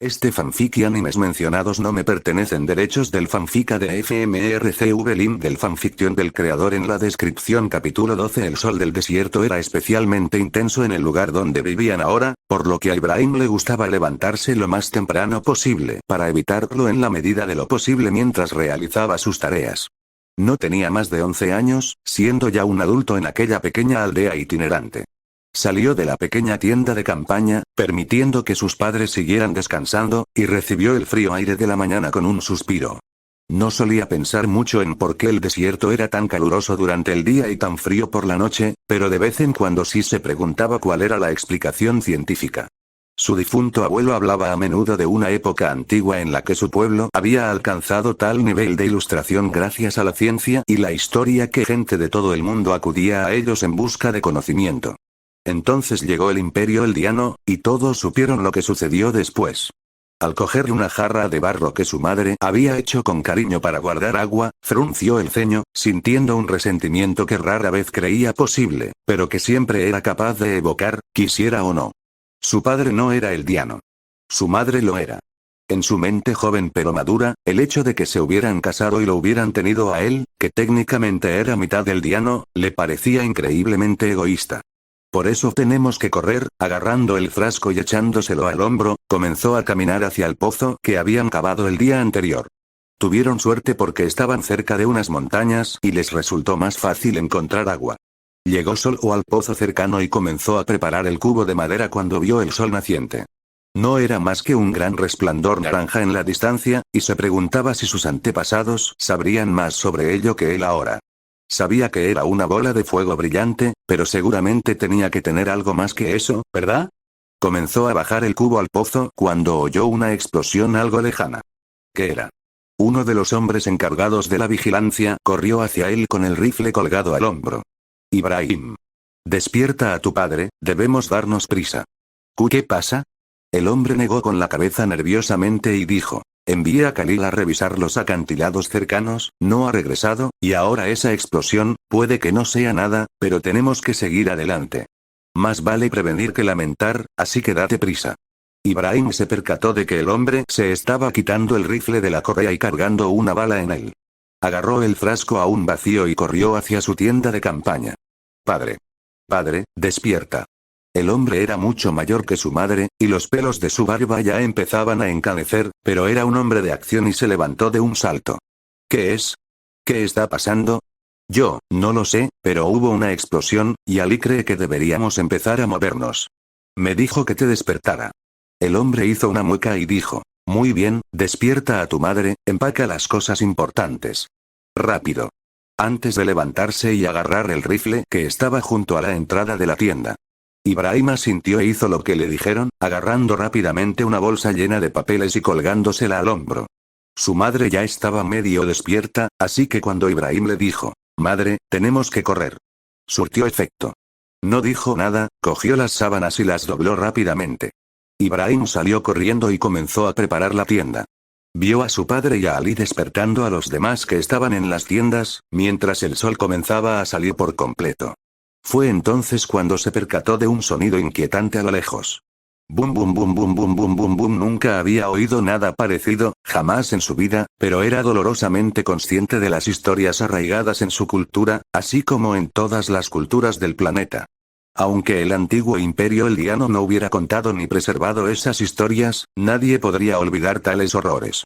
Este fanfic y animes mencionados no me pertenecen. Derechos del fanfic de FMRCV. Link del fanfiction del creador en la descripción. Capítulo 12. El sol del desierto era especialmente intenso en el lugar donde vivían ahora, por lo que a Ibrahim le gustaba levantarse lo más temprano posible para evitarlo en la medida de lo posible mientras realizaba sus tareas. No tenía más de 11 años, siendo ya un adulto en aquella pequeña aldea itinerante. Salió de la pequeña tienda de campaña, permitiendo que sus padres siguieran descansando, y recibió el frío aire de la mañana con un suspiro. No solía pensar mucho en por qué el desierto era tan caluroso durante el día y tan frío por la noche, pero de vez en cuando sí se preguntaba cuál era la explicación científica. Su difunto abuelo hablaba a menudo de una época antigua en la que su pueblo había alcanzado tal nivel de ilustración gracias a la ciencia y la historia que gente de todo el mundo acudía a ellos en busca de conocimiento. Entonces llegó el Imperio Eldiano, y todos supieron lo que sucedió después. Al coger una jarra de barro que su madre había hecho con cariño para guardar agua, frunció el ceño, sintiendo un resentimiento que rara vez creía posible, pero que siempre era capaz de evocar, quisiera o no. Su padre no era eldiano. Su madre lo era. En su mente joven pero madura, el hecho de que se hubieran casado y lo hubieran tenido a él, que técnicamente era mitad eldiano, le parecía increíblemente egoísta. Por eso tenemos que correr. Agarrando el frasco y echándoselo al hombro, comenzó a caminar hacia el pozo que habían cavado el día anterior. Tuvieron suerte porque estaban cerca de unas montañas y les resultó más fácil encontrar agua. Llegó solo al pozo cercano y comenzó a preparar el cubo de madera cuando vio el sol naciente. No era más que un gran resplandor naranja en la distancia, y se preguntaba si sus antepasados sabrían más sobre ello que él ahora. Sabía que era una bola de fuego brillante, pero seguramente tenía que tener algo más que eso, ¿verdad? Comenzó a bajar el cubo al pozo cuando oyó una explosión algo lejana. ¿Qué era? Uno de los hombres encargados de la vigilancia corrió hacia él con el rifle colgado al hombro. Ibrahim. Despierta a tu padre, debemos darnos prisa. ¿Qué pasa? El hombre negó con la cabeza nerviosamente y dijo. Envié a Khalil a revisar los acantilados cercanos, no ha regresado, y ahora esa explosión, puede que no sea nada, pero tenemos que seguir adelante. Más vale prevenir que lamentar, así que date prisa. Ibrahim se percató de que el hombre se estaba quitando el rifle de la correa y cargando una bala en él. Agarró el frasco aún vacío y corrió hacia su tienda de campaña. Padre. Padre, despierta. El hombre era mucho mayor que su madre, y los pelos de su barba ya empezaban a encanecer, pero era un hombre de acción y se levantó de un salto. ¿Qué es? ¿Qué está pasando? Yo, no lo sé, pero hubo una explosión, y Ali cree que deberíamos empezar a movernos. Me dijo que te despertara. El hombre hizo una mueca y dijo, muy bien, despierta a tu madre, empaca las cosas importantes. Rápido. Antes de levantarse y agarrar el rifle que estaba junto a la entrada de la tienda. Ibrahim asintió e hizo lo que le dijeron, agarrando rápidamente una bolsa llena de papeles y colgándosela al hombro. Su madre ya estaba medio despierta, así que cuando Ibrahim le dijo, madre, tenemos que correr. Surtió efecto. No dijo nada, cogió las sábanas y las dobló rápidamente. Ibrahim salió corriendo y comenzó a preparar la tienda. Vio a su padre y a Ali despertando a los demás que estaban en las tiendas, mientras el sol comenzaba a salir por completo. Fue entonces cuando se percató de un sonido inquietante a lo lejos. Bum bum bum bum bum bum bum bum. Nunca había oído nada parecido, jamás en su vida, pero era dolorosamente consciente de las historias arraigadas en su cultura, así como en todas las culturas del planeta. Aunque el antiguo imperio eldiano no hubiera contado ni preservado esas historias, nadie podría olvidar tales horrores.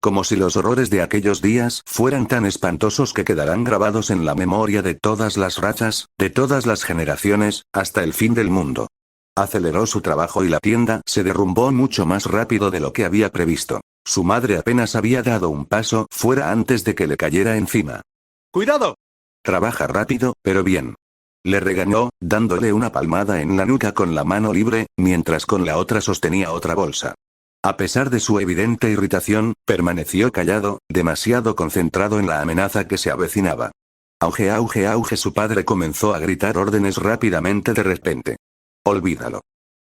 Como si los horrores de aquellos días fueran tan espantosos que quedarán grabados en la memoria de todas las razas, de todas las generaciones, hasta el fin del mundo. Aceleró su trabajo y la tienda se derrumbó mucho más rápido de lo que había previsto. Su madre apenas había dado un paso fuera antes de que le cayera encima. ¡Cuidado! Trabaja rápido, pero bien. Le regañó, dándole una palmada en la nuca con la mano libre, mientras con la otra sostenía otra bolsa. A pesar de su evidente irritación, permaneció callado, demasiado concentrado en la amenaza que se avecinaba. Auge, auge, auge. Su padre comenzó a gritar órdenes rápidamente de repente. Olvídalo.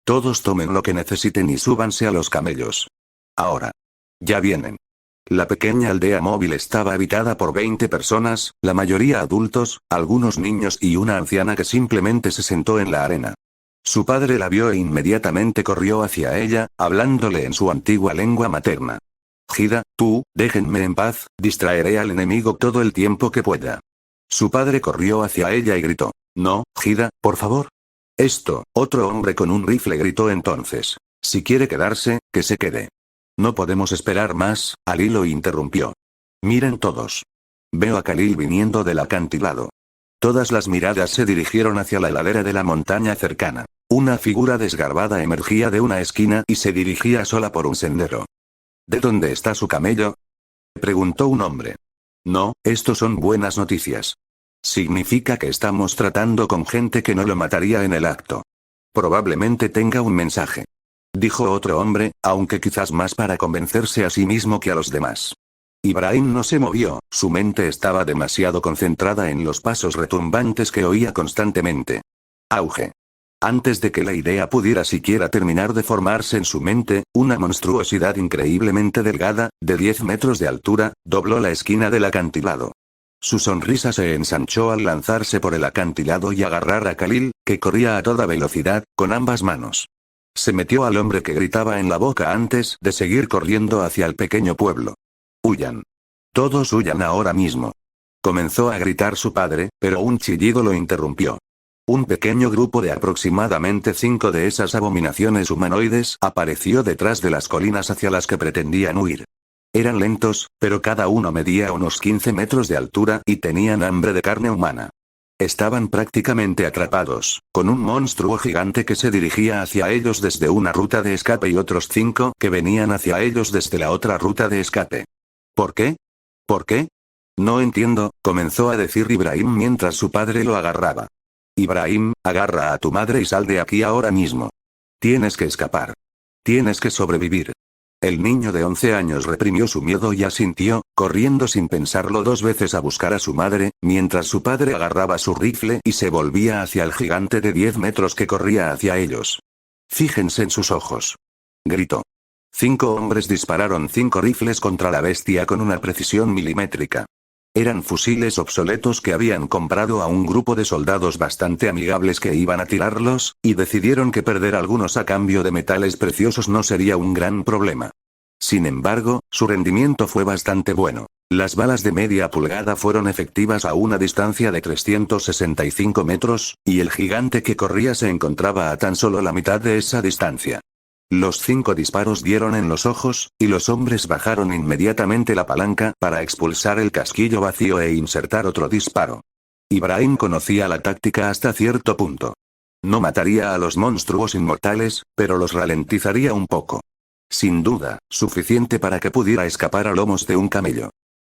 Todos tomen lo que necesiten y súbanse a los camellos. Ahora. Ya vienen. La pequeña aldea móvil estaba habitada por 20 personas, la mayoría adultos, algunos niños y una anciana que simplemente se sentó en la arena. Su padre la vio e inmediatamente corrió hacia ella, hablándole en su antigua lengua materna. Hida, tú, déjenme en paz, distraeré al enemigo todo el tiempo que pueda. Su padre corrió hacia ella y gritó. No, Hida, por favor. Otro hombre con un rifle gritó entonces. Si quiere quedarse, que se quede. No podemos esperar más, Ali lo interrumpió. Miren todos. Veo a Khalil viniendo del acantilado. Todas las miradas se dirigieron hacia la ladera de la montaña cercana. Una figura desgarbada emergía de una esquina y se dirigía sola por un sendero. ¿De dónde está su camello?, preguntó un hombre. No, esto son buenas noticias. Significa que estamos tratando con gente que no lo mataría en el acto. Probablemente tenga un mensaje, dijo otro hombre, aunque quizás más para convencerse a sí mismo que a los demás. Ibrahim no se movió, su mente estaba demasiado concentrada en los pasos retumbantes que oía constantemente. Auge. Antes de que la idea pudiera siquiera terminar de formarse en su mente, una monstruosidad increíblemente delgada, de 10 metros de altura, dobló la esquina del acantilado. Su sonrisa se ensanchó al lanzarse por el acantilado y agarrar a Khalil, que corría a toda velocidad, con ambas manos. Se metió al hombre que gritaba en la boca antes de seguir corriendo hacia el pequeño pueblo. Huyan. Todos huyan ahora mismo. Comenzó a gritar su padre, pero un chillido lo interrumpió. Un pequeño grupo de aproximadamente 5 de esas abominaciones humanoides apareció detrás de las colinas hacia las que pretendían huir. Eran lentos, pero cada uno medía unos 15 metros de altura y tenían hambre de carne humana. Estaban prácticamente atrapados, con un monstruo gigante que se dirigía hacia ellos desde una ruta de escape y otros 5 que venían hacia ellos desde la otra ruta de escape. ¿Por qué? ¿Por qué? No entiendo, comenzó a decir Ibrahim mientras su padre lo agarraba. Ibrahim, agarra a tu madre y sal de aquí ahora mismo. Tienes que escapar. Tienes que sobrevivir. El niño de 11 años reprimió su miedo y asintió, corriendo sin pensarlo 2 veces a buscar a su madre, mientras su padre agarraba su rifle y se volvía hacia el gigante de 10 metros que corría hacia ellos. Fíjense en sus ojos. Gritó. 5 hombres dispararon 5 rifles contra la bestia con una precisión milimétrica. Eran fusiles obsoletos que habían comprado a un grupo de soldados bastante amigables que iban a tirarlos, y decidieron que perder algunos a cambio de metales preciosos no sería un gran problema. Sin embargo, su rendimiento fue bastante bueno. Las balas de media pulgada fueron efectivas a una distancia de 365 metros, y el gigante que corría se encontraba a tan solo la mitad de esa distancia. Los 5 disparos dieron en los ojos, y los hombres bajaron inmediatamente la palanca para expulsar el casquillo vacío e insertar otro disparo. Ibrahim conocía la táctica hasta cierto punto. No mataría a los monstruos inmortales, pero los ralentizaría un poco. Sin duda, suficiente para que pudiera escapar a lomos de un camello.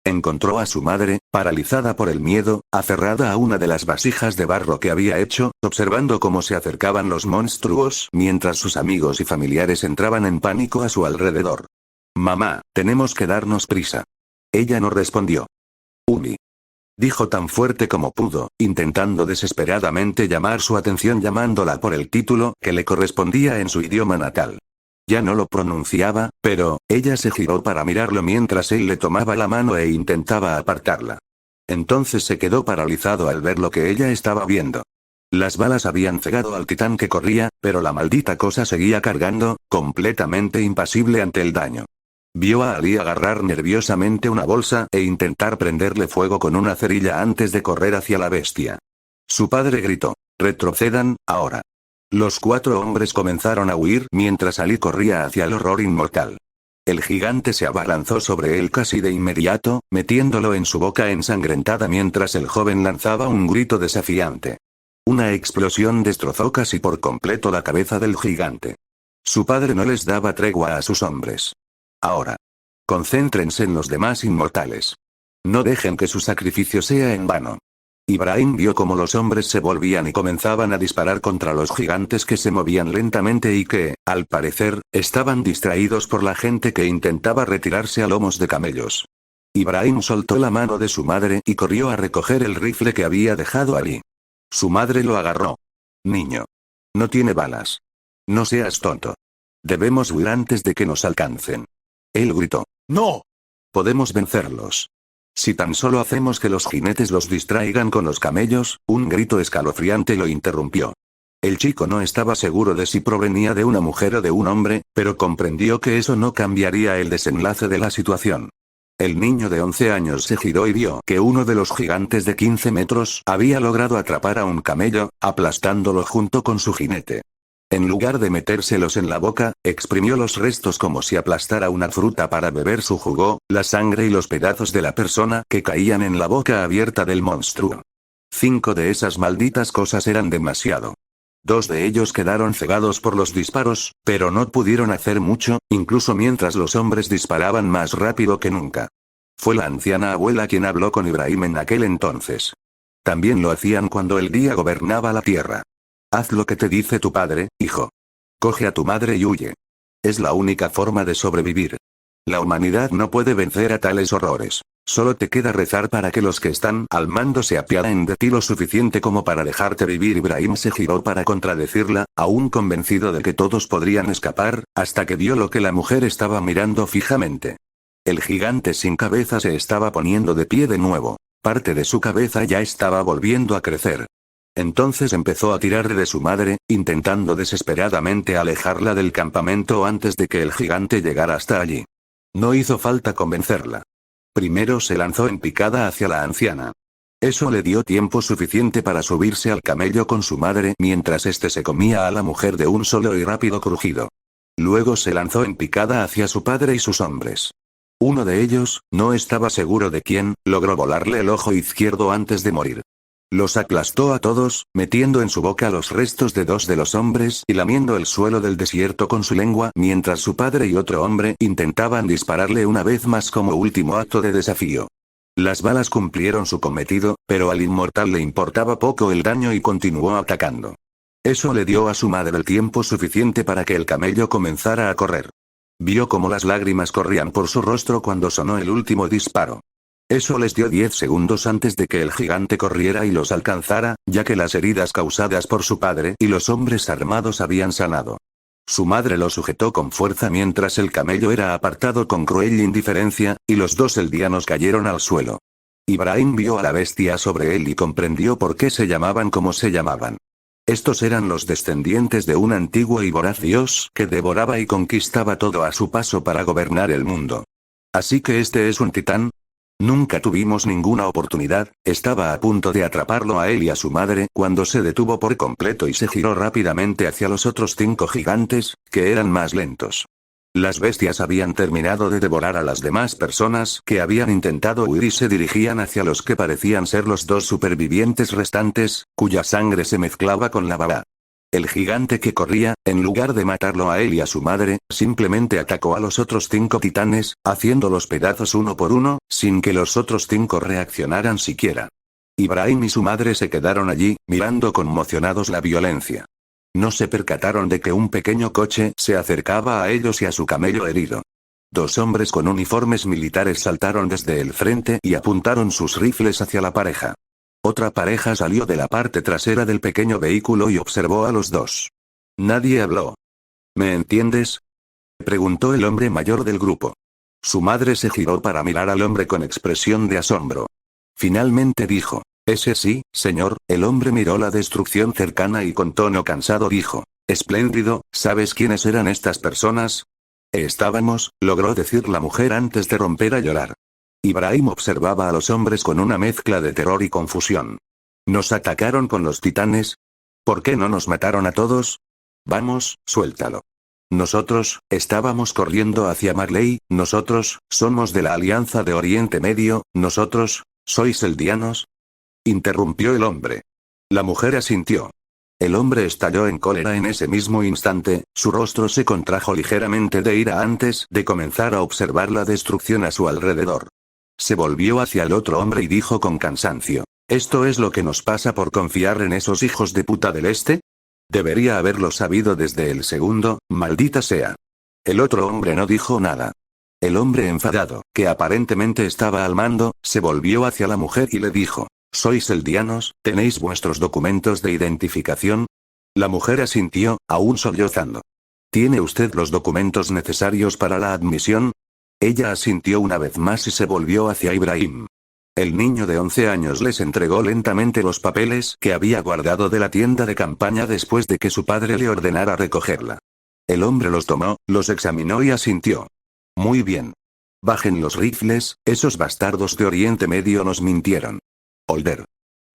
Encontró a su madre, paralizada por el miedo, aferrada a una de las vasijas de barro que había hecho, observando cómo se acercaban los monstruos, mientras sus amigos y familiares entraban en pánico a su alrededor. Mamá, tenemos que darnos prisa. Ella no respondió. Umi. Dijo tan fuerte como pudo, intentando desesperadamente llamar su atención llamándola por el título que le correspondía en su idioma natal. Ya no lo pronunciaba, pero, ella se giró para mirarlo mientras él le tomaba la mano e intentaba apartarla. Entonces se quedó paralizado al ver lo que ella estaba viendo. Las balas habían cegado al titán que corría, pero la maldita cosa seguía cargando, completamente impasible ante el daño. Vio a Ali agarrar nerviosamente una bolsa e intentar prenderle fuego con una cerilla antes de correr hacia la bestia. Su padre gritó: «Retrocedan, ahora». Los 4 hombres comenzaron a huir mientras Ali corría hacia el horror inmortal. El gigante se abalanzó sobre él casi de inmediato, metiéndolo en su boca ensangrentada mientras el joven lanzaba un grito desafiante. Una explosión destrozó casi por completo la cabeza del gigante. Su padre no les daba tregua a sus hombres. Ahora. Concéntrense en los demás inmortales. No dejen que su sacrificio sea en vano. Ibrahim vio cómo los hombres se volvían y comenzaban a disparar contra los gigantes que se movían lentamente y que, al parecer, estaban distraídos por la gente que intentaba retirarse a lomos de camellos. Ibrahim soltó la mano de su madre y corrió a recoger el rifle que había dejado allí. Su madre lo agarró. «Niño. No tiene balas. No seas tonto. Debemos huir antes de que nos alcancen». Él gritó. «¡No! Podemos vencerlos. Si tan solo hacemos que los jinetes los distraigan con los camellos», un grito escalofriante lo interrumpió. El chico no estaba seguro de si provenía de una mujer o de un hombre, pero comprendió que eso no cambiaría el desenlace de la situación. El niño de 11 años se giró y vio que uno de los gigantes de 15 metros había logrado atrapar a un camello, aplastándolo junto con su jinete. En lugar de metérselos en la boca, exprimió los restos como si aplastara una fruta para beber su jugo, la sangre y los pedazos de la persona que caían en la boca abierta del monstruo. 5 de esas malditas cosas eran demasiado. 2 de ellos quedaron cegados por los disparos, pero no pudieron hacer mucho, incluso mientras los hombres disparaban más rápido que nunca. Fue la anciana abuela quien habló con Ibrahim en aquel entonces. También lo hacían cuando el día gobernaba la tierra. Haz lo que te dice tu padre, hijo. Coge a tu madre y huye. Es la única forma de sobrevivir. La humanidad no puede vencer a tales horrores. Solo te queda rezar para que los que están al mando se apiaden de ti lo suficiente como para dejarte vivir. Ibrahim se giró para contradecirla, aún convencido de que todos podrían escapar, hasta que vio lo que la mujer estaba mirando fijamente. El gigante sin cabeza se estaba poniendo de pie de nuevo. Parte de su cabeza ya estaba volviendo a crecer. Entonces empezó a tirar de su madre, intentando desesperadamente alejarla del campamento antes de que el gigante llegara hasta allí. No hizo falta convencerla. Primero se lanzó en picada hacia la anciana. Eso le dio tiempo suficiente para subirse al camello con su madre mientras éste se comía a la mujer de un solo y rápido crujido. Luego se lanzó en picada hacia su padre y sus hombres. Uno de ellos, no estaba seguro de quién, logró volarle el ojo izquierdo antes de morir. Los aplastó a todos, metiendo en su boca los restos de 2 de los hombres y lamiendo el suelo del desierto con su lengua mientras su padre y otro hombre intentaban dispararle una vez más como último acto de desafío. Las balas cumplieron su cometido, pero al inmortal le importaba poco el daño y continuó atacando. Eso le dio a su madre el tiempo suficiente para que el camello comenzara a correr. Vio cómo las lágrimas corrían por su rostro cuando sonó el último disparo. Eso les dio 10 segundos antes de que el gigante corriera y los alcanzara, ya que las heridas causadas por su padre y los hombres armados habían sanado. Su madre lo sujetó con fuerza mientras el camello era apartado con cruel indiferencia, y los 2 eldianos cayeron al suelo. Ibrahim vio a la bestia sobre él y comprendió por qué se llamaban como se llamaban. Estos eran los descendientes de un antiguo y voraz dios que devoraba y conquistaba todo a su paso para gobernar el mundo. Así que este es un titán. Nunca tuvimos ninguna oportunidad, estaba a punto de atraparlo a él y a su madre cuando se detuvo por completo y se giró rápidamente hacia los otros 5 gigantes, que eran más lentos. Las bestias habían terminado de devorar a las demás personas que habían intentado huir y se dirigían hacia los que parecían ser los 2 supervivientes restantes, cuya sangre se mezclaba con la baba. El gigante que corría, en lugar de matarlo a él y a su madre, simplemente atacó a los otros 5 titanes, haciéndolos pedazos uno por uno, sin que los otros 5 reaccionaran siquiera. Ibrahim y su madre se quedaron allí, mirando conmocionados la violencia. No se percataron de que un pequeño coche se acercaba a ellos y a su camello herido. 2 hombres con uniformes militares saltaron desde el frente y apuntaron sus rifles hacia la pareja. Otra pareja salió de la parte trasera del pequeño vehículo y observó a los 2. Nadie habló. ¿Me entiendes?, preguntó el hombre mayor del grupo. Su madre se giró para mirar al hombre con expresión de asombro. Finalmente dijo: «Ese sí, señor». El hombre miró la destrucción cercana y con tono cansado dijo: «Espléndido, ¿sabes quiénes eran estas personas?». «Estábamos», logró decir la mujer antes de romper a llorar. Ibrahim observaba a los hombres con una mezcla de terror y confusión. ¿Nos atacaron con los titanes? ¿Por qué no nos mataron a todos? Vamos, suéltalo. Nosotros, estábamos corriendo hacia Marley, nosotros, somos de la Alianza de Oriente Medio, nosotros, ¿sois eldianos?», interrumpió el hombre. La mujer asintió. El hombre estalló en cólera en ese mismo instante, su rostro se contrajo ligeramente de ira antes de comenzar a observar la destrucción a su alrededor. Se volvió hacia el otro hombre y dijo con cansancio: «¿Esto es lo que nos pasa por confiar en esos hijos de puta del este? Debería haberlo sabido desde el segundo, maldita sea». El otro hombre no dijo nada. El hombre enfadado, que aparentemente estaba al mando, se volvió hacia la mujer y le dijo: «¿Sois eldianos? ¿Tenéis vuestros documentos de identificación?». La mujer asintió, aún sollozando. «¿Tiene usted los documentos necesarios para la admisión?». Ella asintió una vez más y se volvió hacia Ibrahim. El niño de 11 años les entregó lentamente los papeles que había guardado de la tienda de campaña después de que su padre le ordenara recogerla. El hombre los tomó, los examinó y asintió. Muy bien. Bajen los rifles, esos bastardos de Oriente Medio nos mintieron. Holder.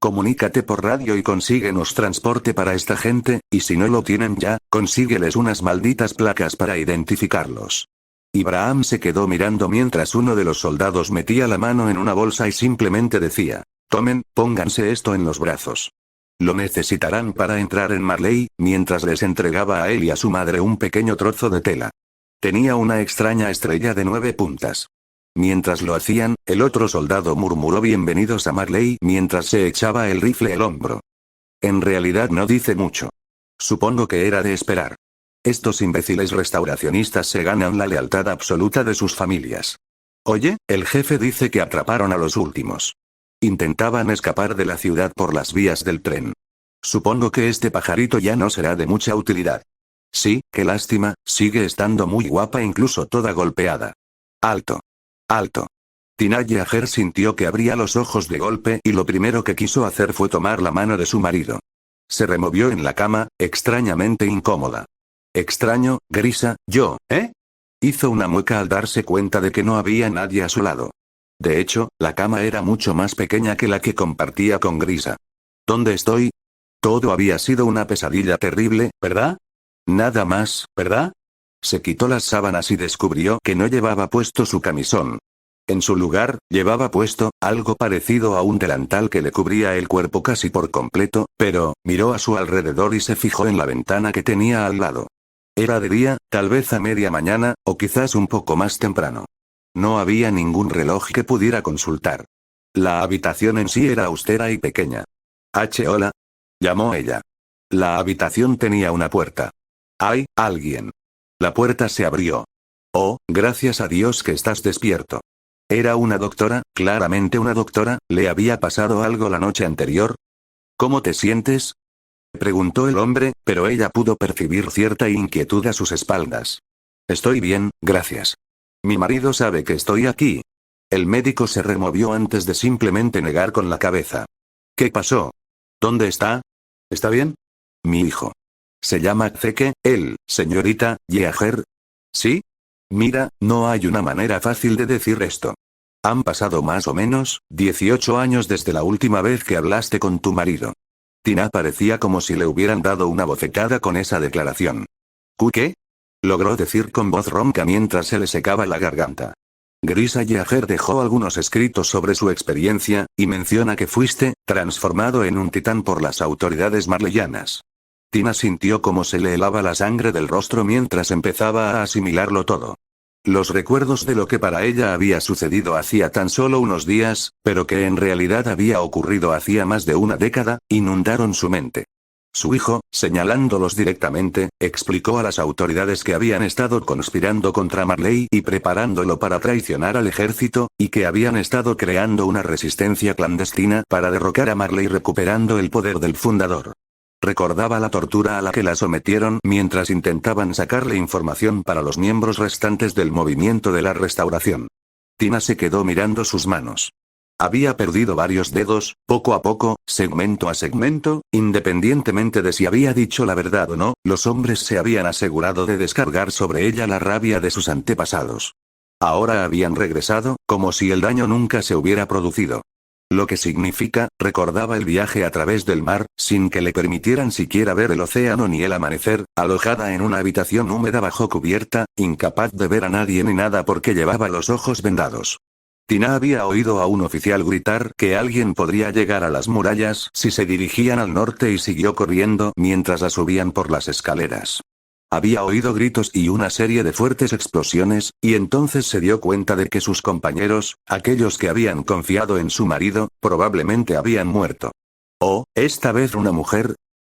Comunícate por radio y consíguenos transporte para esta gente, y si no lo tienen ya, consígueles unas malditas placas para identificarlos. Ibrahim se quedó mirando mientras uno de los soldados metía la mano en una bolsa y simplemente decía, tomen, pónganse esto en los brazos. Lo necesitarán para entrar en Marley, mientras les entregaba a él y a su madre un pequeño trozo de tela. Tenía una extraña estrella de 9 puntas. Mientras lo hacían, el otro soldado murmuró bienvenidos a Marley mientras se echaba el rifle al hombro. En realidad no dice mucho. Supongo que era de esperar. Estos imbéciles restauracionistas se ganan la lealtad absoluta de sus familias. Oye, el jefe dice que atraparon a los últimos. Intentaban escapar de la ciudad por las vías del tren. Supongo que este pajarito ya no será de mucha utilidad. Sí, qué lástima, sigue estando muy guapa incluso toda golpeada. Alto. Alto. Tina Yeager sintió que abría los ojos de golpe y lo primero que quiso hacer fue tomar la mano de su marido. Se removió en la cama, extrañamente incómoda. Extraño, Grisa, yo, ¿eh? Hizo una mueca al darse cuenta de que no había nadie a su lado. De hecho, la cama era mucho más pequeña que la que compartía con Grisa. ¿Dónde estoy? Todo había sido una pesadilla terrible, ¿verdad? Nada más, ¿verdad? Se quitó las sábanas y descubrió que no llevaba puesto su camisón. En su lugar, llevaba puesto algo parecido a un delantal que le cubría el cuerpo casi por completo, pero miró a su alrededor y se fijó en la ventana que tenía al lado. Era de día, tal vez a media mañana, o quizás un poco más temprano. No había ningún reloj que pudiera consultar. La habitación en sí era austera y pequeña. Hola. Llamó ella. La habitación tenía una puerta. ¿Hay alguien? La puerta se abrió. Oh, gracias a Dios que estás despierto. Era una doctora, claramente una doctora, ¿le había pasado algo la noche anterior? ¿Cómo te sientes? Preguntó el hombre, pero ella pudo percibir cierta inquietud a sus espaldas. Estoy bien, gracias. Mi marido sabe que estoy aquí. El médico se removió antes de simplemente negar con la cabeza. ¿Qué pasó? ¿Dónde está? ¿Está bien? Mi hijo. Se llama Zeke, él, señorita Yeager. ¿Sí? Mira, no hay una manera fácil de decir esto. Han pasado más o menos 18 años desde la última vez que hablaste con tu marido. Tina parecía como si le hubieran dado una bofetada con esa declaración. ¿Qué? Logró decir con voz ronca mientras se le secaba la garganta. Grisa Yeager dejó algunos escritos sobre su experiencia, y menciona que fuiste transformado en un titán por las autoridades marleyanas. Tina sintió como se le helaba la sangre del rostro mientras empezaba a asimilarlo todo. Los recuerdos de lo que para ella había sucedido hacía tan solo unos días, pero que en realidad había ocurrido hacía más de una década, inundaron su mente. Su hijo, señalándolos directamente, explicó a las autoridades que habían estado conspirando contra Marley y preparándolo para traicionar al ejército, y que habían estado creando una resistencia clandestina para derrocar a Marley recuperando el poder del fundador. Recordaba la tortura a la que la sometieron mientras intentaban sacarle información para los miembros restantes del movimiento de la restauración. Tina se quedó mirando sus manos. Había perdido varios dedos, poco a poco, segmento a segmento, independientemente de si había dicho la verdad o no, los hombres se habían asegurado de descargar sobre ella la rabia de sus antepasados. Ahora habían regresado, como si el daño nunca se hubiera producido. Lo que significa, recordaba el viaje a través del mar, sin que le permitieran siquiera ver el océano ni el amanecer, alojada en una habitación húmeda bajo cubierta, incapaz de ver a nadie ni nada porque llevaba los ojos vendados. Tina había oído a un oficial gritar que alguien podría llegar a las murallas si se dirigían al norte y siguió corriendo mientras la subían por las escaleras. Había oído gritos y una serie de fuertes explosiones, y entonces se dio cuenta de que sus compañeros, aquellos que habían confiado en su marido, probablemente habían muerto. Oh, esta vez una mujer.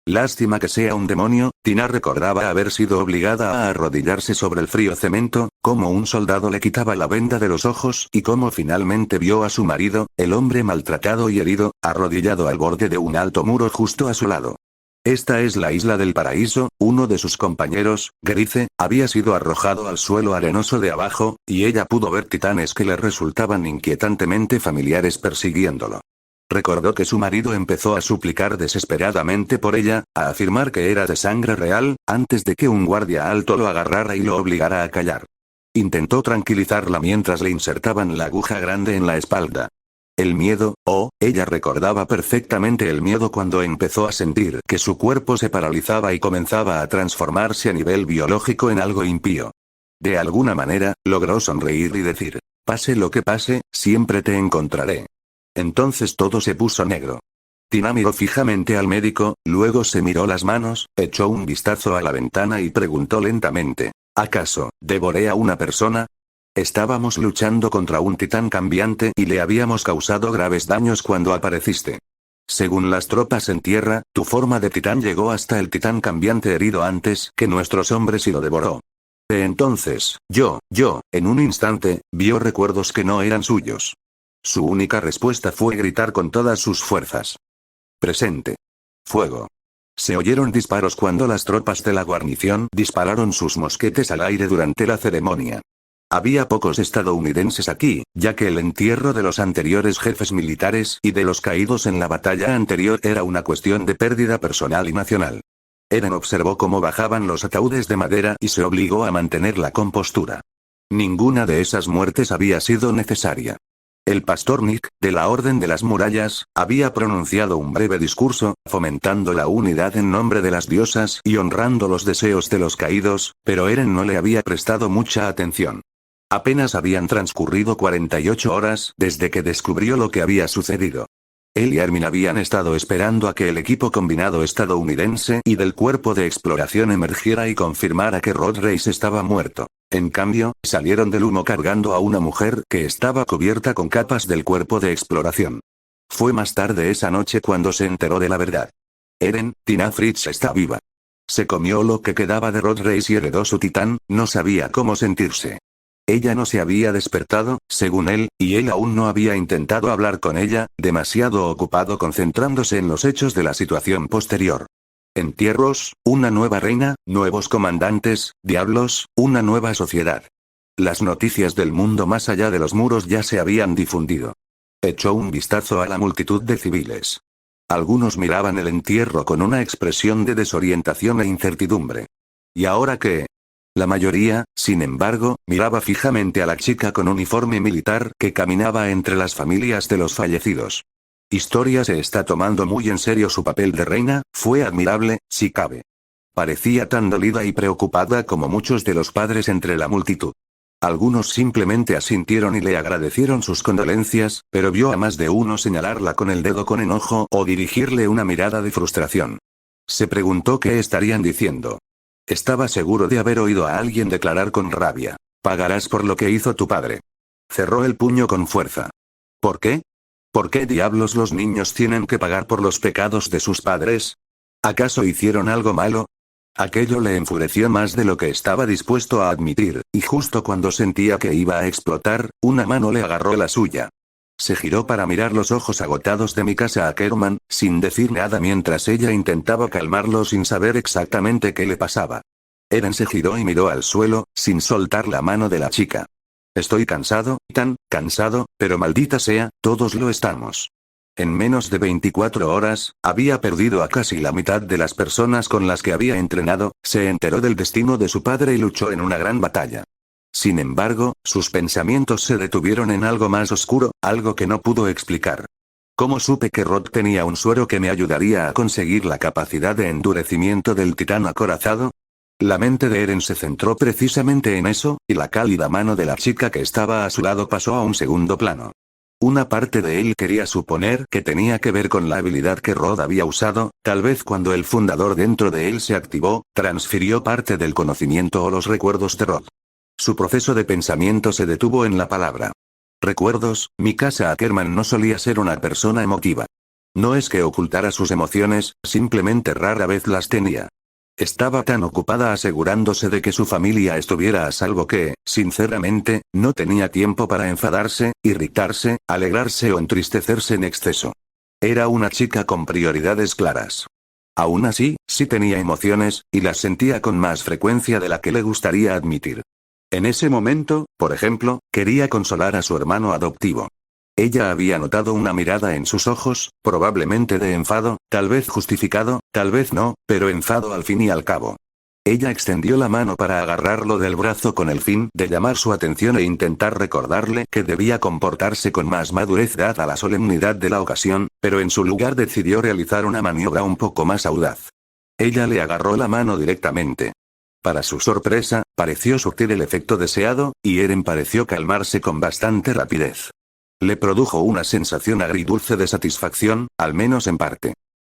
Lástima que sea un demonio. Tina recordaba haber sido obligada a arrodillarse sobre el frío cemento, cómo un soldado le quitaba la venda de los ojos y cómo finalmente vio a su marido, el hombre maltratado y herido, arrodillado al borde de un alto muro justo a su lado. Esta es la isla del paraíso. Uno de sus compañeros, Grice, había sido arrojado al suelo arenoso de abajo, y ella pudo ver titanes que le resultaban inquietantemente familiares persiguiéndolo. Recordó que su marido empezó a suplicar desesperadamente por ella, a afirmar que era de sangre real, antes de que un guardia alto lo agarrara y lo obligara a callar. Intentó tranquilizarla mientras le insertaban la aguja grande en la espalda. El miedo, ella recordaba perfectamente el miedo cuando empezó a sentir que su cuerpo se paralizaba y comenzaba a transformarse a nivel biológico en algo impío. De alguna manera, logró sonreír y decir, pase lo que pase, siempre te encontraré. Entonces todo se puso negro. Tina miró fijamente al médico, luego se miró las manos, echó un vistazo a la ventana y preguntó lentamente, ¿acaso devoré a una persona? Estábamos luchando contra un titán cambiante y le habíamos causado graves daños cuando apareciste. Según las tropas en tierra, tu forma de titán llegó hasta el titán cambiante herido antes que nuestros hombres y lo devoró. Entonces, en un instante, vio recuerdos que no eran suyos. Su única respuesta fue gritar con todas sus fuerzas. Presente. Fuego. Se oyeron disparos cuando las tropas de la guarnición dispararon sus mosquetes al aire durante la ceremonia. Había pocos estadounidenses aquí, ya que el entierro de los anteriores jefes militares y de los caídos en la batalla anterior era una cuestión de pérdida personal y nacional. Eren observó cómo bajaban los ataúdes de madera y se obligó a mantener la compostura. Ninguna de esas muertes había sido necesaria. El pastor Nick, de la Orden de las Murallas, había pronunciado un breve discurso, fomentando la unidad en nombre de las diosas y honrando los deseos de los caídos, pero Eren no le había prestado mucha atención. Apenas habían transcurrido 48 horas desde que descubrió lo que había sucedido. Él y Armin habían estado esperando a que el equipo combinado estadounidense y del cuerpo de exploración emergiera y confirmara que Rod Reis estaba muerto. En cambio, salieron del humo cargando a una mujer que estaba cubierta con capas del cuerpo de exploración. Fue más tarde esa noche cuando se enteró de la verdad. Eren, Tina Fritz está viva. Se comió lo que quedaba de Rod Reis y heredó su titán, no sabía cómo sentirse. Ella no se había despertado, según él, y él aún no había intentado hablar con ella, demasiado ocupado concentrándose en los hechos de la situación posterior. Entierros, una nueva reina, nuevos comandantes, diablos, una nueva sociedad. Las noticias del mundo más allá de los muros ya se habían difundido. Echó un vistazo a la multitud de civiles. Algunos miraban el entierro con una expresión de desorientación e incertidumbre. ¿Y ahora qué? La mayoría, sin embargo, miraba fijamente a la chica con uniforme militar que caminaba entre las familias de los fallecidos. Historia se está tomando muy en serio su papel de reina, fue admirable, si cabe. Parecía tan dolida y preocupada como muchos de los padres entre la multitud. Algunos simplemente asintieron y le agradecieron sus condolencias, pero vio a más de uno señalarla con el dedo con enojo o dirigirle una mirada de frustración. Se preguntó qué estarían diciendo. Estaba seguro de haber oído a alguien declarar con rabia: pagarás por lo que hizo tu padre. Cerró el puño con fuerza. ¿Por qué? ¿Por qué diablos los niños tienen que pagar por los pecados de sus padres? ¿Acaso hicieron algo malo? Aquello le enfureció más de lo que estaba dispuesto a admitir, y justo cuando sentía que iba a explotar, una mano le agarró la suya. Se giró para mirar los ojos agotados de Mikasa Ackerman, sin decir nada mientras ella intentaba calmarlo sin saber exactamente qué le pasaba. Eren se giró y miró al suelo, sin soltar la mano de la chica. Estoy cansado, tan cansado, pero maldita sea, todos lo estamos. En menos de 24 horas, había perdido a casi la mitad de las personas con las que había entrenado, se enteró del destino de su padre y luchó en una gran batalla. Sin embargo, sus pensamientos se detuvieron en algo más oscuro, algo que no pudo explicar. ¿Cómo supe que Rod tenía un suero que me ayudaría a conseguir la capacidad de endurecimiento del titán acorazado? La mente de Eren se centró precisamente en eso, y la cálida mano de la chica que estaba a su lado pasó a un segundo plano. Una parte de él quería suponer que tenía que ver con la habilidad que Rod había usado, tal vez cuando el fundador dentro de él se activó, transfirió parte del conocimiento o los recuerdos de Rod. Su proceso de pensamiento se detuvo en la palabra recuerdos. Mikasa Ackerman no solía ser una persona emotiva. No es que ocultara sus emociones, simplemente rara vez las tenía. Estaba tan ocupada asegurándose de que su familia estuviera a salvo que, sinceramente, no tenía tiempo para enfadarse, irritarse, alegrarse o entristecerse en exceso. Era una chica con prioridades claras. Aún así, sí tenía emociones, y las sentía con más frecuencia de la que le gustaría admitir. En ese momento, por ejemplo, quería consolar a su hermano adoptivo. Ella había notado una mirada en sus ojos, probablemente de enfado, tal vez justificado, tal vez no, pero enfado al fin y al cabo. Ella extendió la mano para agarrarlo del brazo con el fin de llamar su atención e intentar recordarle que debía comportarse con más madurez dada la solemnidad de la ocasión, pero en su lugar decidió realizar una maniobra un poco más audaz. Ella le agarró la mano directamente. Para su sorpresa, pareció surtir el efecto deseado, y Eren pareció calmarse con bastante rapidez. Le produjo una sensación agridulce de satisfacción, al menos en parte.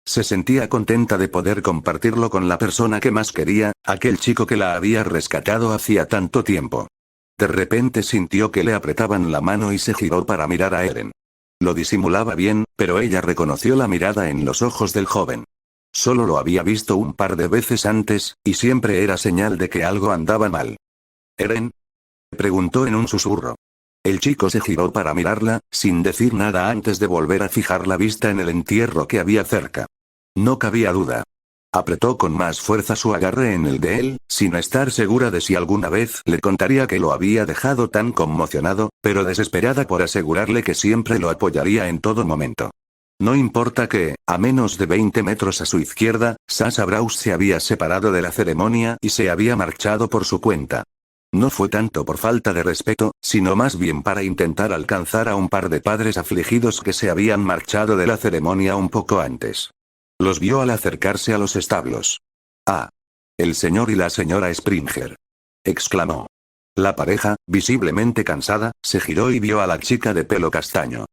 Se sentía contenta de poder compartirlo con la persona que más quería, aquel chico que la había rescatado hacía tanto tiempo. De repente sintió que le apretaban la mano y se giró para mirar a Eren. Lo disimulaba bien, pero ella reconoció la mirada en los ojos del joven. Solo lo había visto un par de veces antes, y siempre era señal de que algo andaba mal. ¿Eren?, preguntó en un susurro. El chico se giró para mirarla, sin decir nada antes de volver a fijar la vista en el entierro que había cerca. No cabía duda. Apretó con más fuerza su agarre en el de él, sin estar segura de si alguna vez le contaría que lo había dejado tan conmocionado, pero desesperada por asegurarle que siempre lo apoyaría en todo momento. No importa que, a menos de 20 metros a su izquierda, Sasha Browse se había separado de la ceremonia y se había marchado por su cuenta. No fue tanto por falta de respeto, sino más bien para intentar alcanzar a un par de padres afligidos que se habían marchado de la ceremonia un poco antes. Los vio al acercarse a los establos. «Ah. El señor y la señora Springer», exclamó. La pareja, visiblemente cansada, se giró y vio a la chica de pelo castaño.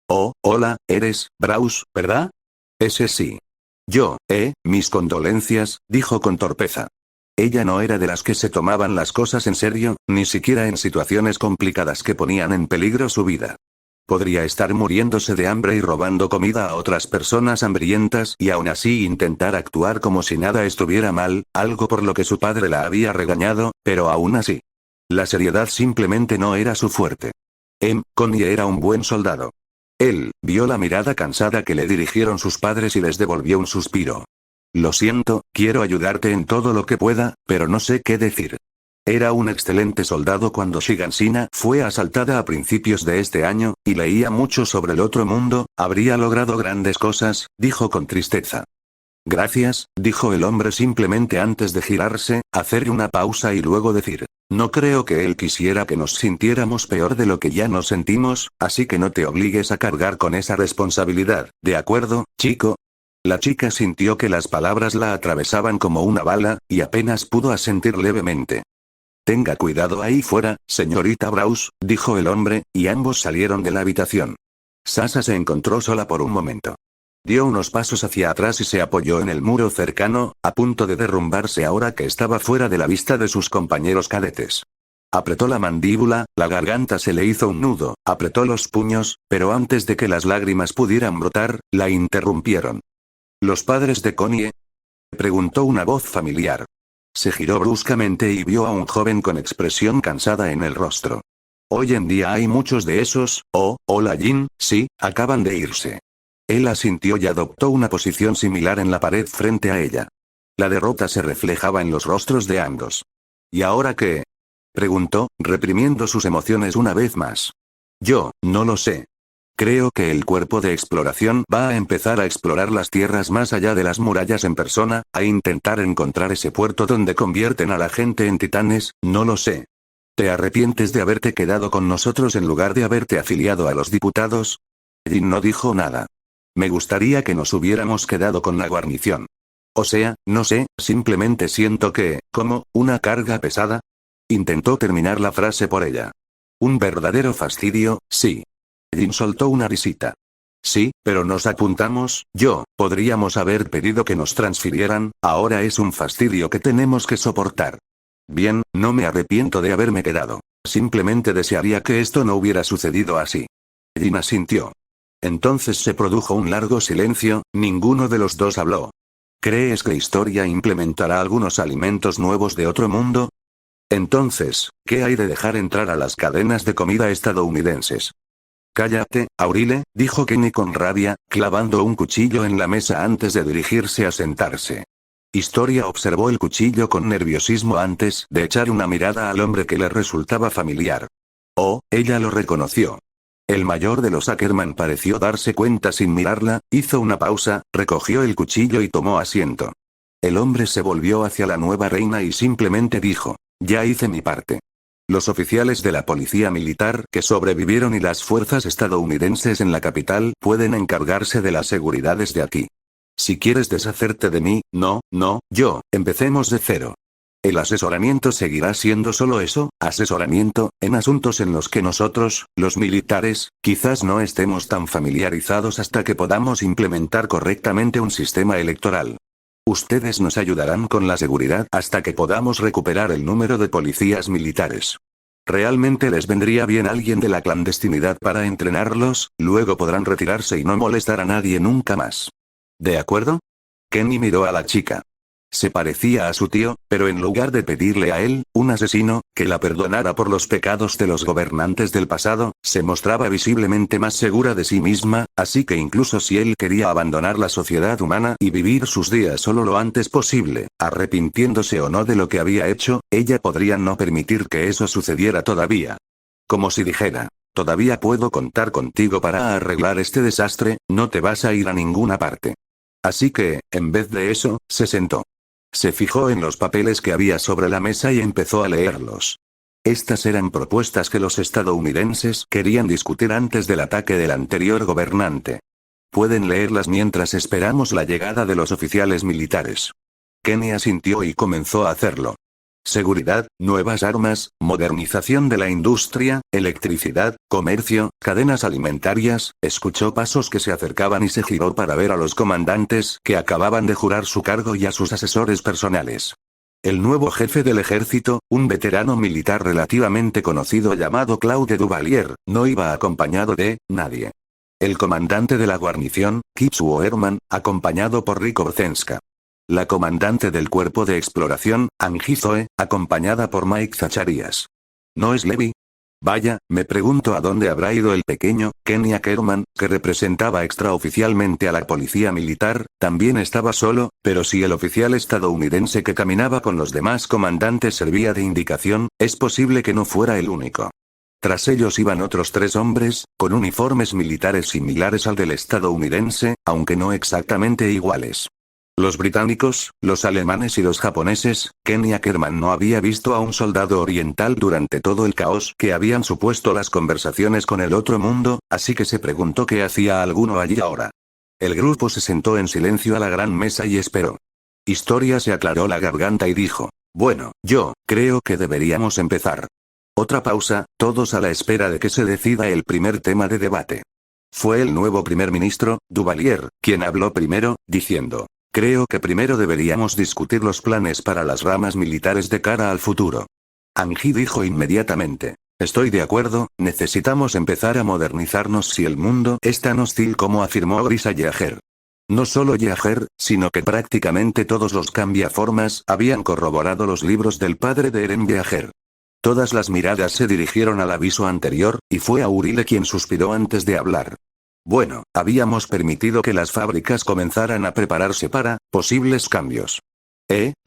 «Oh, hola, eres Browse, ¿verdad?» «Ese sí. Yo, mis condolencias», dijo con torpeza. Ella no era de las que se tomaban las cosas en serio, ni siquiera en situaciones complicadas que ponían en peligro su vida. Podría estar muriéndose de hambre y robando comida a otras personas hambrientas y aún así intentar actuar como si nada estuviera mal, algo por lo que su padre la había regañado, pero aún así. La seriedad simplemente no era su fuerte. Connie era un buen soldado. Él vio la mirada cansada que le dirigieron sus padres y les devolvió un suspiro. «Lo siento, quiero ayudarte en todo lo que pueda, pero no sé qué decir». Era un excelente soldado cuando Shigansina fue asaltada a principios de este año, y leía mucho sobre el otro mundo, habría logrado grandes cosas, dijo con tristeza. «Gracias», dijo el hombre simplemente antes de girarse, hacer una pausa y luego decir. «No creo que él quisiera que nos sintiéramos peor de lo que ya nos sentimos, así que no te obligues a cargar con esa responsabilidad, ¿de acuerdo, chico?» La chica sintió que las palabras la atravesaban como una bala, y apenas pudo asentir levemente. «Tenga cuidado ahí fuera, señorita Browse», dijo el hombre, y ambos salieron de la habitación. Sasha se encontró sola por un momento. Dio unos pasos hacia atrás y se apoyó en el muro cercano, a punto de derrumbarse ahora que estaba fuera de la vista de sus compañeros cadetes. Apretó la mandíbula, la garganta se le hizo un nudo, apretó los puños, pero antes de que las lágrimas pudieran brotar, la interrumpieron. «¿Los padres de Connie?», preguntó una voz familiar. Se giró bruscamente y vio a un joven con expresión cansada en el rostro. «Hoy en día hay muchos de esos, hola Jin, sí, acaban de irse». Él asintió y adoptó una posición similar en la pared frente a ella. La derrota se reflejaba en los rostros de ambos. «¿Y ahora qué?», preguntó, reprimiendo sus emociones una vez más. «Yo, no lo sé. Creo que el cuerpo de exploración va a empezar a explorar las tierras más allá de las murallas en persona, a intentar encontrar ese puerto donde convierten a la gente en titanes, no lo sé. ¿Te arrepientes de haberte quedado con nosotros en lugar de haberte afiliado a los diputados?» Jin no dijo nada. «Me gustaría que nos hubiéramos quedado con la guarnición. O sea, no sé, simplemente siento que, como, una carga pesada». Intentó terminar la frase por ella. «Un verdadero fastidio, sí». Jin soltó una risita. «Sí, pero nos apuntamos, podríamos haber pedido que nos transfirieran, ahora es un fastidio que tenemos que soportar». «Bien, no me arrepiento de haberme quedado. Simplemente desearía que esto no hubiera sucedido así». Jin asintió. Entonces se produjo un largo silencio, ninguno de los dos habló. «¿Crees que Historia implementará algunos alimentos nuevos de otro mundo? Entonces, ¿qué hay de dejar entrar a las cadenas de comida estadounidenses? Cállate, Aurile, dijo Kenny con rabia, clavando un cuchillo en la mesa antes de dirigirse a sentarse. Historia observó el cuchillo con nerviosismo antes de echar una mirada al hombre que le resultaba familiar. Oh, ella lo reconoció. El mayor de los Ackerman pareció darse cuenta sin mirarla, hizo una pausa, recogió el cuchillo y tomó asiento. El hombre se volvió hacia la nueva reina y simplemente dijo: ya hice mi parte. Los oficiales de la policía militar que sobrevivieron y las fuerzas estadounidenses en la capital pueden encargarse de la seguridad desde aquí. Si quieres deshacerte de mí, empecemos de cero. El asesoramiento seguirá siendo solo eso, asesoramiento, en asuntos en los que nosotros, los militares, quizás no estemos tan familiarizados hasta que podamos implementar correctamente un sistema electoral. Ustedes nos ayudarán con la seguridad hasta que podamos recuperar el número de policías militares. Realmente les vendría bien alguien de la clandestinidad para entrenarlos, luego podrán retirarse y no molestar a nadie nunca más. ¿De acuerdo? Kenny miró a la chica. Se parecía a su tío, pero en lugar de pedirle a él, un asesino, que la perdonara por los pecados de los gobernantes del pasado, se mostraba visiblemente más segura de sí misma, así que incluso si él quería abandonar la sociedad humana y vivir sus días solo lo antes posible, arrepintiéndose o no de lo que había hecho, ella podría no permitir que eso sucediera todavía. Como si dijera: todavía puedo contar contigo para arreglar este desastre, no te vas a ir a ninguna parte. Así que, en vez de eso, se sentó. Se fijó en los papeles que había sobre la mesa y empezó a leerlos. Estas eran propuestas que los estadounidenses querían discutir antes del ataque del anterior gobernante. Pueden leerlas mientras esperamos la llegada de los oficiales militares. Kenny asintió y comenzó a hacerlo. Seguridad, nuevas armas, modernización de la industria, electricidad, comercio, cadenas alimentarias. Escuchó pasos que se acercaban y se giró para ver a los comandantes que acababan de jurar su cargo y a sus asesores personales. El nuevo jefe del ejército, un veterano militar relativamente conocido llamado Claude Duvalier, no iba acompañado de nadie. El comandante de la guarnición, Kip Woerman, acompañado por Rick Orzenska. La comandante del cuerpo de exploración, Angie Zoe, acompañada por Mike Zacharias. ¿No es Levi? Vaya, me pregunto a dónde habrá ido el pequeño, Kenny Ackerman, que representaba extraoficialmente a la policía militar, también estaba solo, pero si el oficial estadounidense que caminaba con los demás comandantes servía de indicación, es posible que no fuera el único. Tras ellos iban otros 3 hombres, con uniformes militares similares al del estadounidense, aunque no exactamente iguales. Los británicos, los alemanes y los japoneses. Kenny Ackerman no había visto a un soldado oriental durante todo el caos que habían supuesto las conversaciones con el otro mundo, así que se preguntó qué hacía alguno allí ahora. El grupo se sentó en silencio a la gran mesa y esperó. Historia se aclaró la garganta y dijo: bueno, yo creo que deberíamos empezar. Otra pausa, todos a la espera de que se decida el primer tema de debate. Fue el nuevo primer ministro, Duvalier, quien habló primero, diciendo: creo que primero deberíamos discutir los planes para las ramas militares de cara al futuro. Angie dijo inmediatamente: estoy de acuerdo, necesitamos empezar a modernizarnos si el mundo es tan hostil como afirmó Grisa Yeager. No solo Yeager, sino que prácticamente todos los cambiaformas habían corroborado los libros del padre de Eren Yeager. Todas las miradas se dirigieron al aviso anterior, y fue Aurile quien suspiró antes de hablar. Bueno, habíamos permitido que las fábricas comenzaran a prepararse para posibles cambios.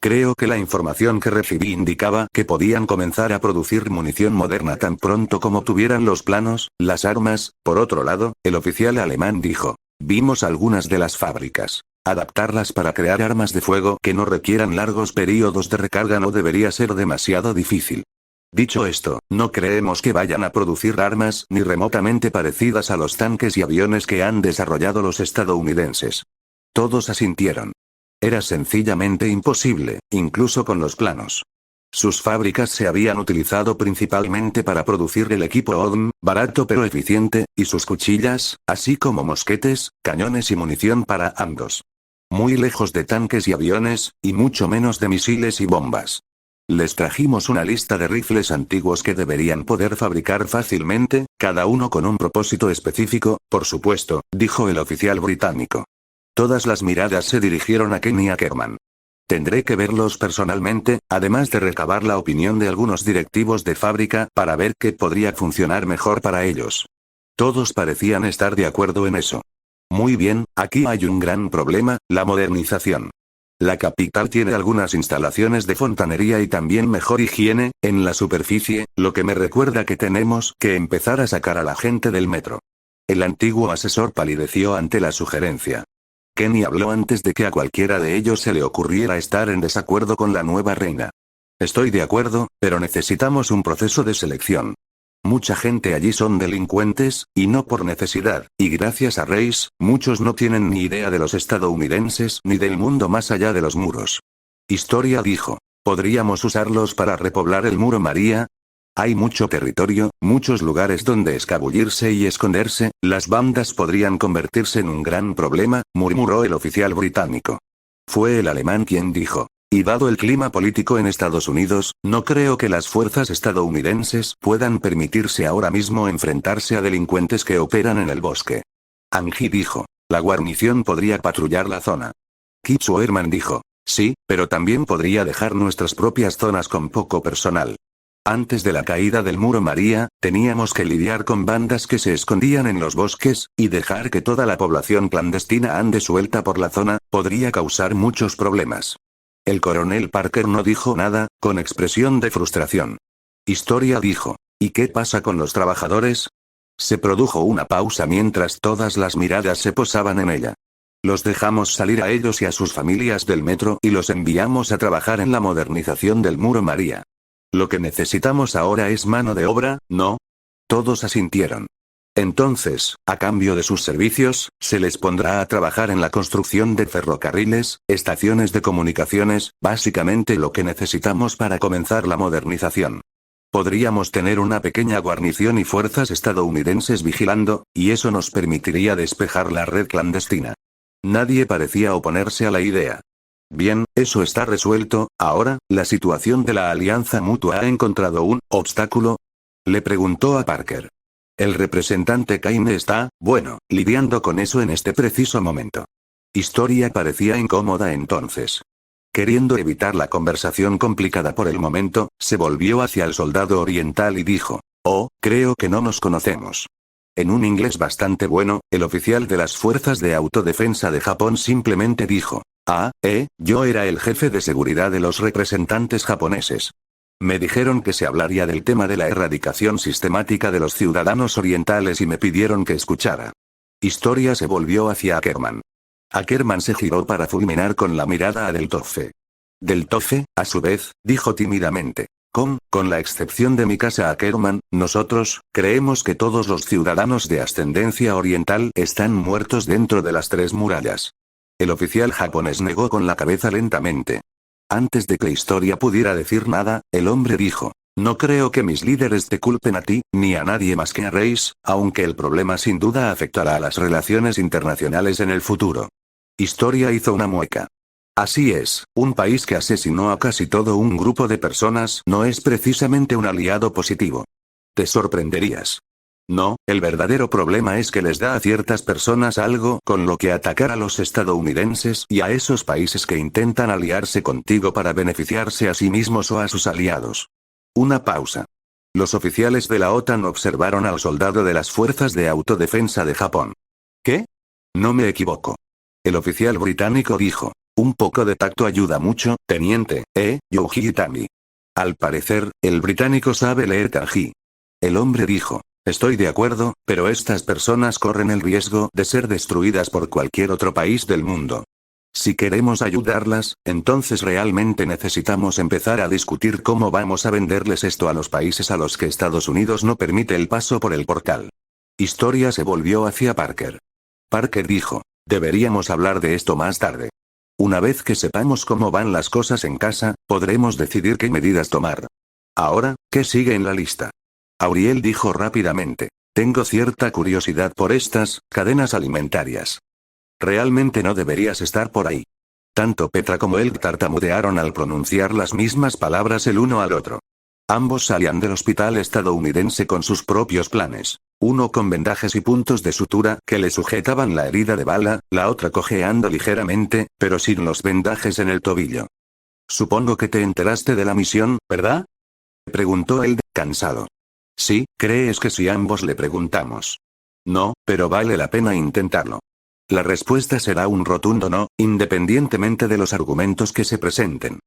Creo que la información que recibí indicaba que podían comenzar a producir munición moderna tan pronto como tuvieran los planos, las armas. Por otro lado, el oficial alemán dijo: vimos algunas de las fábricas. Adaptarlas para crear armas de fuego que no requieran largos periodos de recarga no debería ser demasiado difícil. Dicho esto, no creemos que vayan a producir armas ni remotamente parecidas a los tanques y aviones que han desarrollado los estadounidenses. Todos asintieron. Era sencillamente imposible, incluso con los planos. Sus fábricas se habían utilizado principalmente para producir el equipo ODM, barato pero eficiente, y sus cuchillas, así como mosquetes, cañones y munición para ambos. Muy lejos de tanques y aviones, y mucho menos de misiles y bombas. Les trajimos una lista de rifles antiguos que deberían poder fabricar fácilmente, cada uno con un propósito específico, por supuesto, dijo el oficial británico. Todas las miradas se dirigieron a Kenny Ackerman. Tendré que verlos personalmente, además de recabar la opinión de algunos directivos de fábrica para ver qué podría funcionar mejor para ellos. Todos parecían estar de acuerdo en eso. Muy bien, aquí hay un gran problema, la modernización. La capital tiene algunas instalaciones de fontanería y también mejor higiene, en la superficie, lo que me recuerda que tenemos que empezar a sacar a la gente del metro. El antiguo asesor palideció ante la sugerencia. Kenny habló antes de que a cualquiera de ellos se le ocurriera estar en desacuerdo con la nueva reina. Estoy de acuerdo, pero necesitamos un proceso de selección. Mucha gente allí son delincuentes, y no por necesidad, y gracias a Reis, muchos no tienen ni idea de los estadounidenses ni del mundo más allá de los muros. Historia dijo. ¿Podríamos usarlos para repoblar el muro María? Hay mucho territorio, muchos lugares donde escabullirse y esconderse, las bandas podrían convertirse en un gran problema, murmuró el oficial británico. Fue el alemán quien dijo. Y dado el clima político en Estados Unidos, no creo que las fuerzas estadounidenses puedan permitirse ahora mismo enfrentarse a delincuentes que operan en el bosque. Angie dijo. La guarnición podría patrullar la zona. Kip Swearman dijo. Sí, pero también podría dejar nuestras propias zonas con poco personal. Antes de la caída del muro María, teníamos que lidiar con bandas que se escondían en los bosques, y dejar que toda la población clandestina ande suelta por la zona, podría causar muchos problemas. El coronel Parker no dijo nada, con expresión de frustración. Historia dijo. ¿Y qué pasa con los trabajadores? Se produjo una pausa mientras todas las miradas se posaban en ella. Los dejamos salir a ellos y a sus familias del metro y los enviamos a trabajar en la modernización del muro María. Lo que necesitamos ahora es mano de obra, ¿no? Todos asintieron. Entonces, a cambio de sus servicios, se les pondrá a trabajar en la construcción de ferrocarriles, estaciones de comunicaciones, básicamente lo que necesitamos para comenzar la modernización. Podríamos tener una pequeña guarnición y fuerzas estadounidenses vigilando, y eso nos permitiría despejar la red clandestina. Nadie parecía oponerse a la idea. Bien, eso está resuelto. Ahora, ¿la situación de la alianza mutua ha encontrado un obstáculo? Le preguntó a Parker. El representante Kane está, bueno, lidiando con eso en este preciso momento. Historia parecía incómoda entonces. Queriendo evitar la conversación complicada por el momento, se volvió hacia el soldado oriental y dijo, oh, creo que no nos conocemos. En un inglés bastante bueno, el oficial de las Fuerzas de Autodefensa de Japón simplemente dijo, yo era el jefe de seguridad de los representantes japoneses. Me dijeron que se hablaría del tema de la erradicación sistemática de los ciudadanos orientales y me pidieron que escuchara. Historia se volvió hacia Ackerman. Ackerman se giró para fulminar con la mirada a Del Toffe. Del Toffe, a su vez, dijo tímidamente. Con la excepción de mi casa Ackerman, nosotros, creemos que todos los ciudadanos de ascendencia oriental están muertos dentro de las 3 murallas. El oficial japonés negó con la cabeza lentamente. Antes de que Historia pudiera decir nada, el hombre dijo, no creo que mis líderes te culpen a ti, ni a nadie más que a Reis, aunque el problema sin duda afectará a las relaciones internacionales en el futuro. Historia hizo una mueca. Así es, un país que asesinó a casi todo un grupo de personas no es precisamente un aliado positivo. Te sorprenderías. No, el verdadero problema es que les da a ciertas personas algo con lo que atacar a los estadounidenses y a esos países que intentan aliarse contigo para beneficiarse a sí mismos o a sus aliados. Una pausa. Los oficiales de la OTAN observaron al soldado de las Fuerzas de Autodefensa de Japón. ¿Qué? No me equivoco. El oficial británico dijo, un poco de tacto ayuda mucho, teniente, Yuji Itami. Al parecer, el británico sabe leer kanji. El hombre dijo, estoy de acuerdo, pero estas personas corren el riesgo de ser destruidas por cualquier otro país del mundo. Si queremos ayudarlas, entonces realmente necesitamos empezar a discutir cómo vamos a venderles esto a los países a los que Estados Unidos no permite el paso por el portal. Historia se volvió hacia Parker. Parker dijo, deberíamos hablar de esto más tarde. Una vez que sepamos cómo van las cosas en casa, podremos decidir qué medidas tomar. Ahora, ¿qué sigue en la lista? Auriel dijo rápidamente. Tengo cierta curiosidad por estas cadenas alimentarias. Realmente no deberías estar por ahí. Tanto Petra como él tartamudearon al pronunciar las mismas palabras el uno al otro. Ambos salían del hospital estadounidense con sus propios planes. Uno con vendajes y puntos de sutura que le sujetaban la herida de bala, la otra cojeando ligeramente, pero sin los vendajes en el tobillo. Supongo que te enteraste de la misión, ¿verdad? Preguntó él, cansado. Sí, ¿crees que si ambos le preguntamos? No, pero vale la pena intentarlo. La respuesta será un rotundo no, independientemente de los argumentos que se presenten.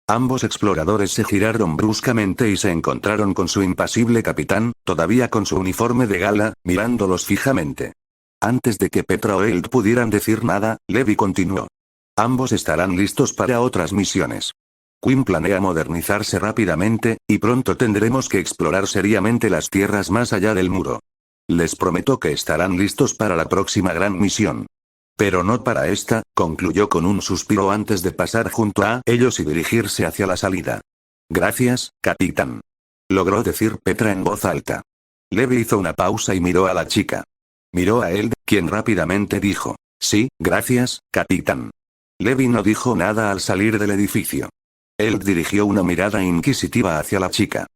Ambos exploradores se giraron bruscamente y se encontraron con su impasible capitán, todavía con su uniforme de gala, mirándolos fijamente. Antes de que Petra o Eld pudieran decir nada, Levi continuó. Ambos estarán listos para otras misiones. Quinn planea modernizarse rápidamente, y pronto tendremos que explorar seriamente las tierras más allá del muro. Les prometo que estarán listos para la próxima gran misión. Pero no para esta, concluyó con un suspiro antes de pasar junto a ellos y dirigirse hacia la salida. Gracias, capitán. Logró decir Petra en voz alta. Levi hizo una pausa y miró a la chica. Miró a Eld, quien rápidamente dijo, sí, gracias, capitán. Levi no dijo nada al salir del edificio. Eld dirigió una mirada inquisitiva hacia la chica.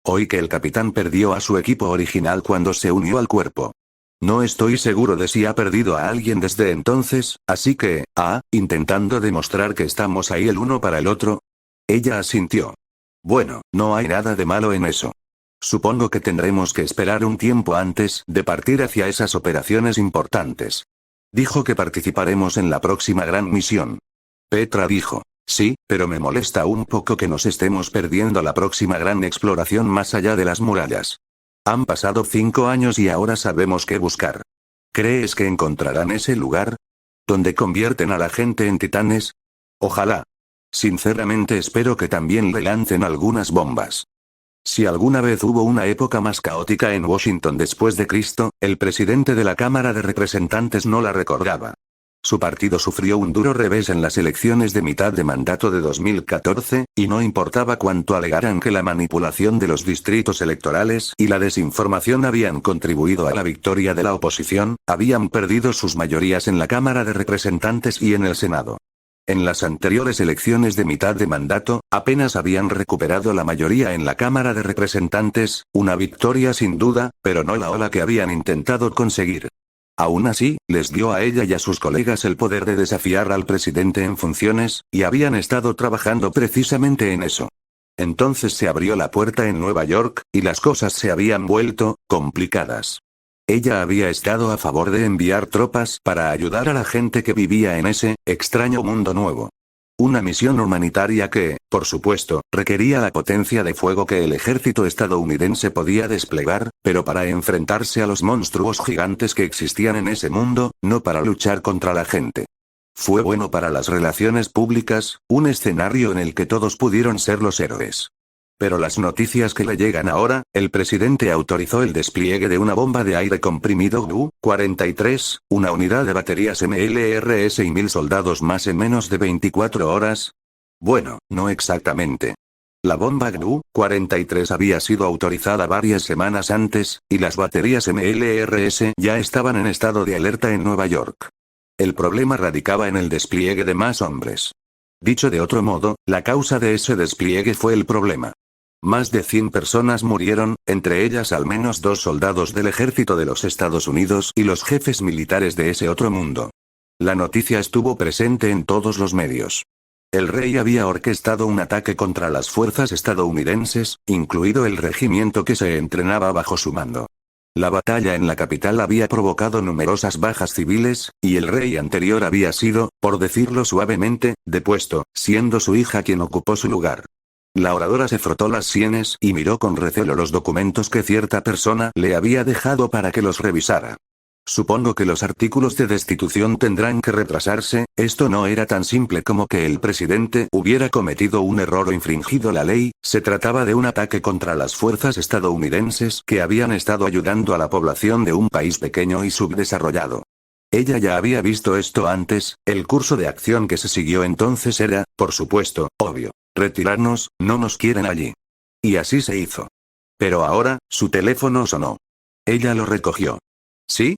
Oí que el capitán perdió a su equipo original cuando se unió al cuerpo. No estoy seguro de si ha perdido a alguien desde entonces, así que, intentando demostrar que estamos ahí el uno para el otro. Ella asintió. Bueno, no hay nada de malo en eso. Supongo que tendremos que esperar un tiempo antes de partir hacia esas operaciones importantes. Dijo que participaremos en la próxima gran misión. Petra dijo, sí, pero me molesta un poco que nos estemos perdiendo la próxima gran exploración más allá de las murallas. Han pasado 5 años y ahora sabemos qué buscar. ¿Crees que encontrarán ese lugar? ¿Donde convierten a la gente en titanes? Ojalá. Sinceramente espero que también le lancen algunas bombas. Si alguna vez hubo una época más caótica en Washington después de Cristo, el presidente de la Cámara de Representantes no la recordaba. Su partido sufrió un duro revés en las elecciones de mitad de mandato de 2014, y no importaba cuánto alegaran que la manipulación de los distritos electorales y la desinformación habían contribuido a la victoria de la oposición, habían perdido sus mayorías en la Cámara de Representantes y en el Senado. En las anteriores elecciones de mitad de mandato, apenas habían recuperado la mayoría en la Cámara de Representantes, una victoria sin duda, pero no la ola que habían intentado conseguir. Aún así, les dio a ella y a sus colegas el poder de desafiar al presidente en funciones, y habían estado trabajando precisamente en eso. Entonces se abrió la puerta en Nueva York, y las cosas se habían vuelto complicadas. Ella había estado a favor de enviar tropas para ayudar a la gente que vivía en ese extraño mundo nuevo. Una misión humanitaria que, por supuesto, requería la potencia de fuego que el ejército estadounidense podía desplegar, pero para enfrentarse a los monstruos gigantes que existían en ese mundo, no para luchar contra la gente. Fue bueno para las relaciones públicas, un escenario en el que todos pudieron ser los héroes. Pero las noticias que le llegan ahora, el presidente autorizó el despliegue de una bomba de aire comprimido GU-43, una unidad de baterías MLRS y 1000 soldados más en menos de 24 horas. Bueno, no exactamente. La bomba GU-43 había sido autorizada varias semanas antes, y las baterías MLRS ya estaban en estado de alerta en Nueva York. El problema radicaba en el despliegue de más hombres. Dicho de otro modo, la causa de ese despliegue fue el problema. Más de 100 personas murieron, entre ellas al menos 2 soldados del ejército de los Estados Unidos y los jefes militares de ese otro mundo. La noticia estuvo presente en todos los medios. El rey había orquestado un ataque contra las fuerzas estadounidenses, incluido el regimiento que se entrenaba bajo su mando. La batalla en la capital había provocado numerosas bajas civiles, y el rey anterior había sido, por decirlo suavemente, depuesto, siendo su hija quien ocupó su lugar. La oradora se frotó las sienes y miró con recelo los documentos que cierta persona le había dejado para que los revisara. Supongo que los artículos de destitución tendrán que retrasarse. Esto no era tan simple como que el presidente hubiera cometido un error o infringido la ley, se trataba de un ataque contra las fuerzas estadounidenses que habían estado ayudando a la población de un país pequeño y subdesarrollado. Ella ya había visto esto antes, el curso de acción que se siguió entonces era, por supuesto, obvio. Retirarnos, no nos quieren allí. Y así se hizo. Pero ahora, su teléfono sonó. Ella lo recogió. ¿Sí?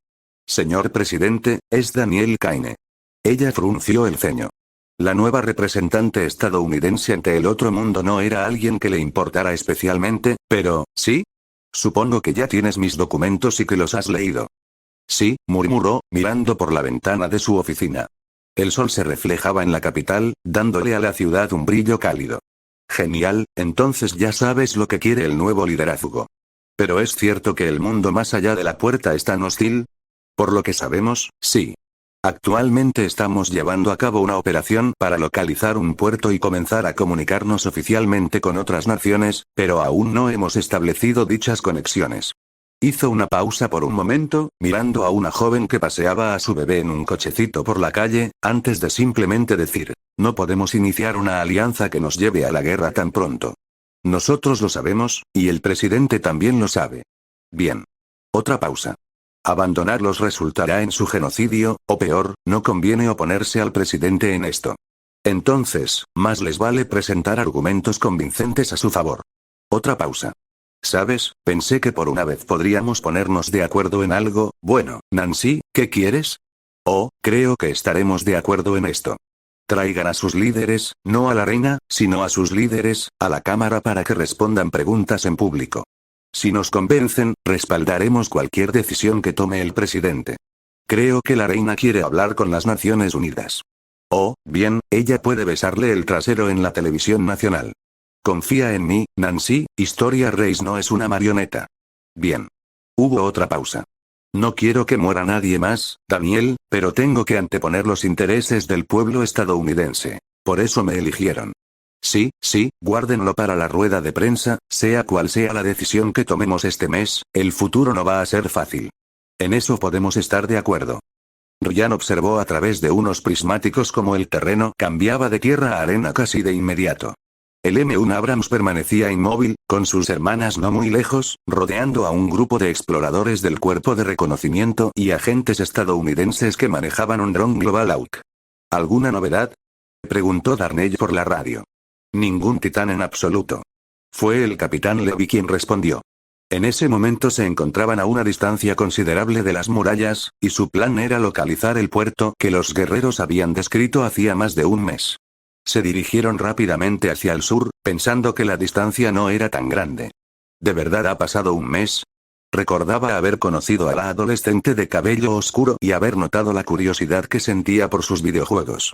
Señor presidente, es Danielle Kaine. Ella frunció el ceño. La nueva representante estadounidense ante el otro mundo no era alguien que le importara especialmente, pero, ¿sí? Supongo que ya tienes mis documentos y que los has leído. Sí, murmuró, mirando por la ventana de su oficina. El sol se reflejaba en la capital, dándole a la ciudad un brillo cálido. Genial, entonces ya sabes lo que quiere el nuevo liderazgo. Pero es cierto que el mundo más allá de la puerta es tan hostil. Por lo que sabemos, sí. Actualmente estamos llevando a cabo una operación para localizar un puerto y comenzar a comunicarnos oficialmente con otras naciones, pero aún no hemos establecido dichas conexiones. Hizo una pausa por un momento, mirando a una joven que paseaba a su bebé en un cochecito por la calle, antes de simplemente decir, no podemos iniciar una alianza que nos lleve a la guerra tan pronto. Nosotros lo sabemos, y el presidente también lo sabe. Bien. Otra pausa. Abandonarlos resultará en su genocidio, o peor, no conviene oponerse al presidente en esto. Entonces, más les vale presentar argumentos convincentes a su favor. Otra pausa. ¿Sabes? Pensé que por una vez podríamos ponernos de acuerdo en algo. Bueno, Nancy, ¿qué quieres? Oh, creo que estaremos de acuerdo en esto. Traigan a sus líderes, no a la reina, sino a sus líderes, a la cámara para que respondan preguntas en público. Si nos convencen, respaldaremos cualquier decisión que tome el presidente. Creo que la reina quiere hablar con las Naciones Unidas. Oh, bien, ella puede besarle el trasero en la televisión nacional. Confía en mí, Nancy, Historia Reis no es una marioneta. Bien. Hubo otra pausa. No quiero que muera nadie más, Daniel, pero tengo que anteponer los intereses del pueblo estadounidense. Por eso me eligieron. Sí, guárdenlo para la rueda de prensa, sea cual sea la decisión que tomemos este mes, el futuro no va a ser fácil. En eso podemos estar de acuerdo. Ryan observó a través de unos prismáticos cómo el terreno cambiaba de tierra a arena casi de inmediato. El M1 Abrams permanecía inmóvil, con sus hermanas no muy lejos, rodeando a un grupo de exploradores del Cuerpo de Reconocimiento y agentes estadounidenses que manejaban un dron Global Hawk. ¿Alguna novedad?, preguntó Darnell por la radio. Ningún titán en absoluto. Fue el capitán Levy quien respondió. En ese momento se encontraban a una distancia considerable de las murallas, y su plan era localizar el puerto que los guerreros habían descrito hacía más de un mes. Se dirigieron rápidamente hacia el sur, pensando que la distancia no era tan grande. ¿De verdad ha pasado un mes? Recordaba haber conocido a la adolescente de cabello oscuro y haber notado la curiosidad que sentía por sus videojuegos.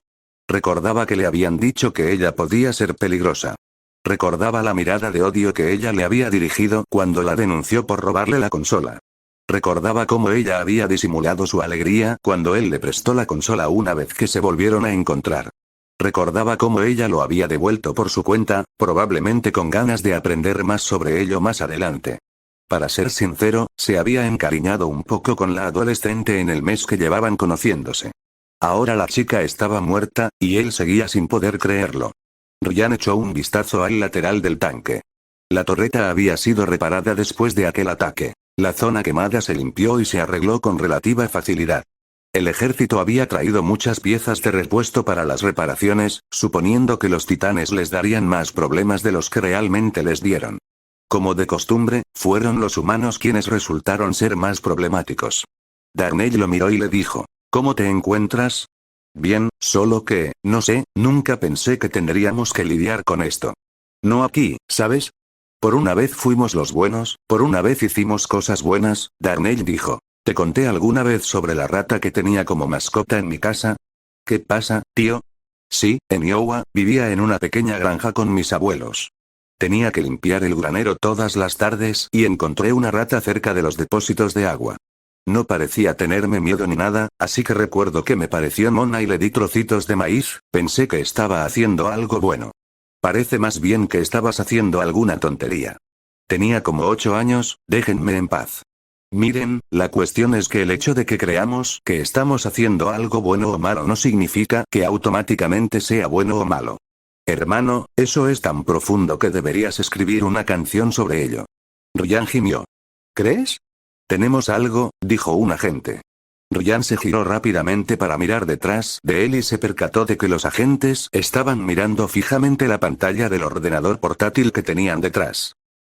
Recordaba que le habían dicho que ella podía ser peligrosa. Recordaba la mirada de odio que ella le había dirigido cuando la denunció por robarle la consola. Recordaba cómo ella había disimulado su alegría cuando él le prestó la consola una vez que se volvieron a encontrar. Recordaba cómo ella lo había devuelto por su cuenta, probablemente con ganas de aprender más sobre ello más adelante. Para ser sincero, se había encariñado un poco con la adolescente en el mes que llevaban conociéndose. Ahora la chica estaba muerta, y él seguía sin poder creerlo. Ryan echó un vistazo al lateral del tanque. La torreta había sido reparada después de aquel ataque. La zona quemada se limpió y se arregló con relativa facilidad. El ejército había traído muchas piezas de repuesto para las reparaciones, suponiendo que los titanes les darían más problemas de los que realmente les dieron. Como de costumbre, fueron los humanos quienes resultaron ser más problemáticos. Darnell lo miró y le dijo, ¿cómo te encuentras? Bien, solo que, no sé, nunca pensé que tendríamos que lidiar con esto. No aquí, ¿sabes? Por una vez fuimos los buenos, por una vez hicimos cosas buenas, Darnell dijo. ¿Te conté alguna vez sobre la rata que tenía como mascota en mi casa? ¿Qué pasa, tío? Sí, en Iowa, vivía en una pequeña granja con mis abuelos. Tenía que limpiar el granero todas las tardes y encontré una rata cerca de los depósitos de agua. No parecía tenerme miedo ni nada, así que recuerdo que me pareció mona y le di trocitos de maíz, pensé que estaba haciendo algo bueno. Parece más bien que estabas haciendo alguna tontería. Tenía como 8 años, déjenme en paz. Miren, la cuestión es que el hecho de que creamos que estamos haciendo algo bueno o malo no significa que automáticamente sea bueno o malo. Hermano, eso es tan profundo que deberías escribir una canción sobre ello. Ryan gimió. ¿Crees? Tenemos algo, dijo un agente. Ryan se giró rápidamente para mirar detrás de él y se percató de que los agentes estaban mirando fijamente la pantalla del ordenador portátil que tenían detrás.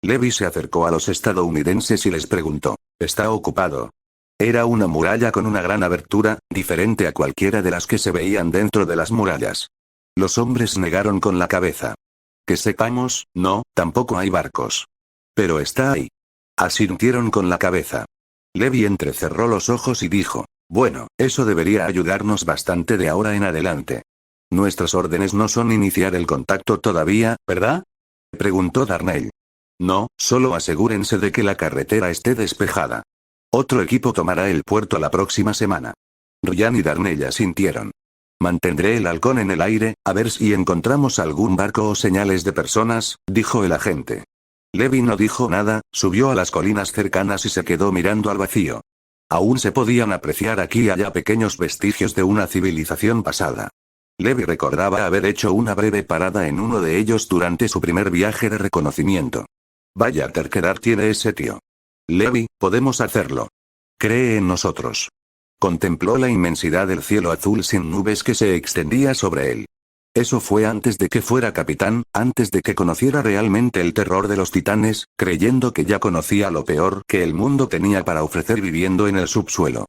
Levy se acercó a los estadounidenses y les preguntó, ¿está ocupado? Era una muralla con una gran abertura, diferente a cualquiera de las que se veían dentro de las murallas. Los hombres negaron con la cabeza. Que sepamos, no, tampoco hay barcos. Pero está ahí. Asintieron con la cabeza. Levy entrecerró los ojos y dijo, bueno, eso debería ayudarnos bastante de ahora en adelante. Nuestras órdenes no son iniciar el contacto todavía, ¿verdad? Preguntó Darnell. No, solo asegúrense de que la carretera esté despejada. Otro equipo tomará el puerto la próxima semana. Ryan y Darnell asintieron. Mantendré el halcón en el aire, a ver si encontramos algún barco o señales de personas, dijo el agente. Levi no dijo nada, subió a las colinas cercanas y se quedó mirando al vacío. Aún se podían apreciar aquí y allá pequeños vestigios de una civilización pasada. Levi recordaba haber hecho una breve parada en uno de ellos durante su primer viaje de reconocimiento. Vaya terquedad tiene ese tío. Levi, podemos hacerlo. Cree en nosotros. Contempló la inmensidad del cielo azul sin nubes que se extendía sobre él. Eso fue antes de que fuera capitán, antes de que conociera realmente el terror de los titanes, creyendo que ya conocía lo peor que el mundo tenía para ofrecer viviendo en el subsuelo.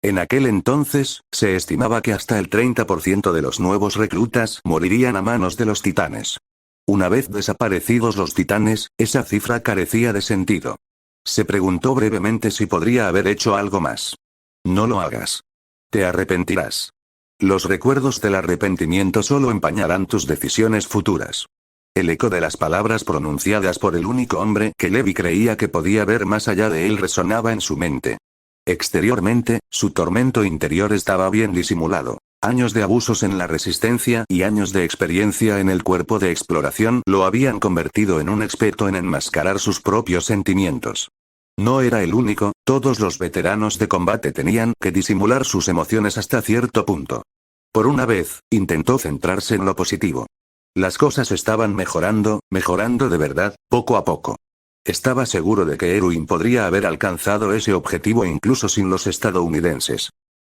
En aquel entonces, se estimaba que hasta el 30% de los nuevos reclutas morirían a manos de los titanes. Una vez desaparecidos los titanes, esa cifra carecía de sentido. Se preguntó brevemente si podría haber hecho algo más. No lo hagas. Te arrepentirás. Los recuerdos del arrepentimiento solo empañarán tus decisiones futuras. El eco de las palabras pronunciadas por el único hombre que Levi creía que podía ver más allá de él resonaba en su mente. Exteriormente, su tormento interior estaba bien disimulado. Años de abusos en la resistencia y años de experiencia en el cuerpo de exploración lo habían convertido en un experto en enmascarar sus propios sentimientos. No era el único, todos los veteranos de combate tenían que disimular sus emociones hasta cierto punto. Por una vez, intentó centrarse en lo positivo. Las cosas estaban mejorando de verdad, poco a poco. Estaba seguro de que Erwin podría haber alcanzado ese objetivo incluso sin los estadounidenses.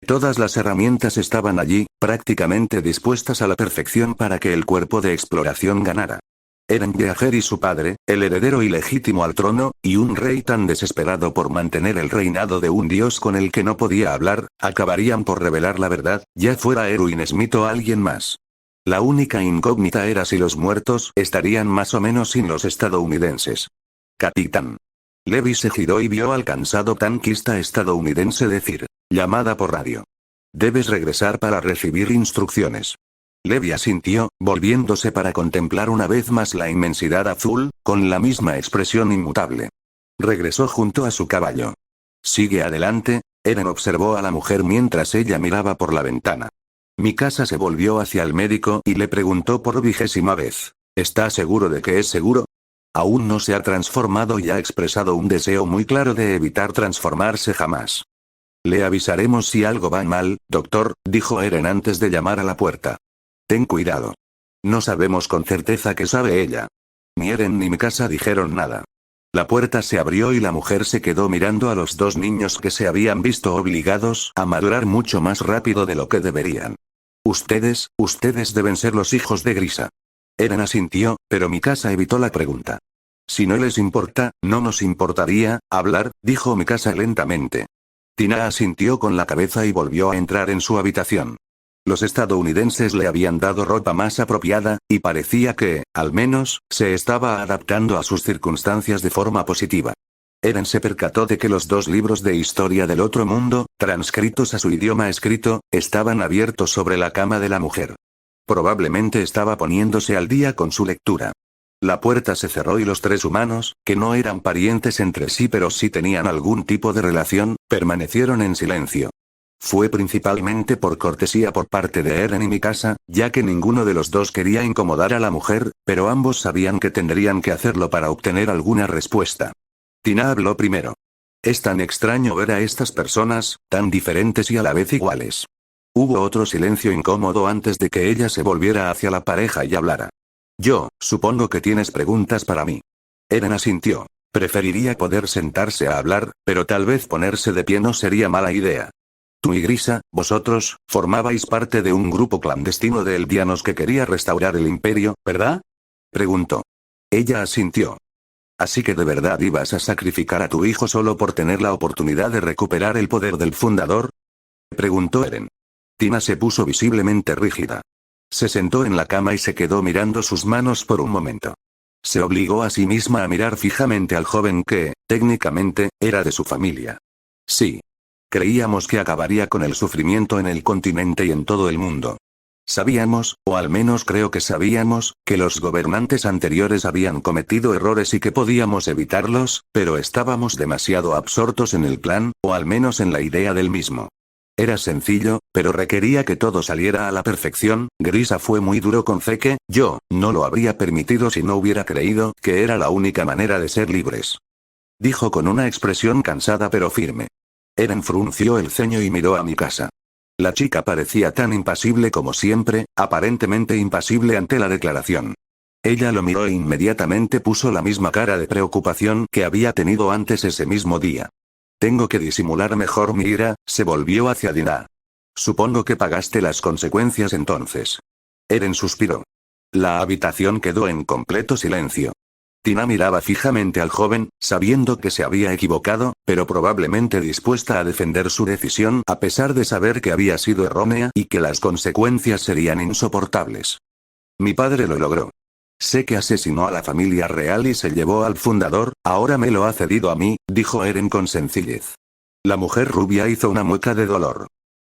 Todas las herramientas estaban allí, prácticamente dispuestas a la perfección para que el cuerpo de exploración ganara. Eren Yeager y su padre, el heredero ilegítimo al trono, y un rey tan desesperado por mantener el reinado de un dios con el que no podía hablar, acabarían por revelar la verdad, ya fuera Erwin Smith o alguien más. La única incógnita era si los muertos estarían más o menos sin los estadounidenses. Capitán. Levi se giró y vio al cansado tanquista estadounidense decir, llamada por radio. Debes regresar para recibir instrucciones. Levi asintió, volviéndose para contemplar una vez más la inmensidad azul, con la misma expresión inmutable. Regresó junto a su caballo. Sigue adelante, Eren observó a la mujer mientras ella miraba por la ventana. Mikasa se volvió hacia el médico y le preguntó por 20ª vez, ¿está seguro de que es seguro? Aún no se ha transformado y ha expresado un deseo muy claro de evitar transformarse jamás. Le avisaremos si algo va mal, doctor, dijo Eren antes de llamar a la puerta. Ten cuidado. No sabemos con certeza qué sabe ella. Ni Eren ni Mikasa dijeron nada. La puerta se abrió y la mujer se quedó mirando a los dos niños que se habían visto obligados a madurar mucho más rápido de lo que deberían. Ustedes deben ser los hijos de Grisa. Eren asintió, pero Mikasa evitó la pregunta. Si no les importa, no nos importaría hablar, dijo Mikasa lentamente. Tina asintió con la cabeza y volvió a entrar en su habitación. Los estadounidenses le habían dado ropa más apropiada, y parecía que, al menos, se estaba adaptando a sus circunstancias de forma positiva. Eren se percató de que los 2 libros de historia del otro mundo, transcritos a su idioma escrito, estaban abiertos sobre la cama de la mujer. Probablemente estaba poniéndose al día con su lectura. La puerta se cerró y los 3 humanos, que no eran parientes entre sí pero sí tenían algún tipo de relación, permanecieron en silencio. Fue principalmente por cortesía por parte de Eren y Mikasa, ya que ninguno de los dos quería incomodar a la mujer, pero ambos sabían que tendrían que hacerlo para obtener alguna respuesta. Tina habló primero. Es tan extraño ver a estas personas, tan diferentes y a la vez iguales. Hubo otro silencio incómodo antes de que ella se volviera hacia la pareja y hablara. Yo, supongo que tienes preguntas para mí. Eren asintió. Preferiría poder sentarse a hablar, pero tal vez ponerse de pie no sería mala idea. Tú y Grisa, vosotros, formabais parte de un grupo clandestino de eldianos que quería restaurar el imperio, ¿verdad? Preguntó. Ella asintió. ¿Así que de verdad ibas a sacrificar a tu hijo solo por tener la oportunidad de recuperar el poder del fundador? Preguntó Eren. Tina se puso visiblemente rígida. Se sentó en la cama y se quedó mirando sus manos por un momento. Se obligó a sí misma a mirar fijamente al joven que, técnicamente, era de su familia. Sí. Creíamos que acabaría con el sufrimiento en el continente y en todo el mundo. Sabíamos, o al menos creo que sabíamos, que los gobernantes anteriores habían cometido errores y que podíamos evitarlos, pero estábamos demasiado absortos en el plan, o al menos en la idea del mismo. Era sencillo, pero requería que todo saliera a la perfección. Grisa fue muy duro con Zeke, yo no lo habría permitido si no hubiera creído que era la única manera de ser libres. Dijo con una expresión cansada pero firme. Eren frunció el ceño y miró a mi casa. La chica parecía tan impasible como siempre, aparentemente impasible ante la declaración. Ella lo miró e inmediatamente puso la misma cara de preocupación que había tenido antes ese mismo día. Tengo que disimular mejor mi ira, se volvió hacia Dina. Supongo que pagaste las consecuencias entonces. Eren suspiró. La habitación quedó en completo silencio. Tina miraba fijamente al joven, sabiendo que se había equivocado, pero probablemente dispuesta a defender su decisión a pesar de saber que había sido errónea y que las consecuencias serían insoportables. Mi padre lo logró. Sé que asesinó a la familia real y se llevó al fundador, ahora me lo ha cedido a mí, dijo Eren con sencillez. La mujer rubia hizo una mueca de dolor.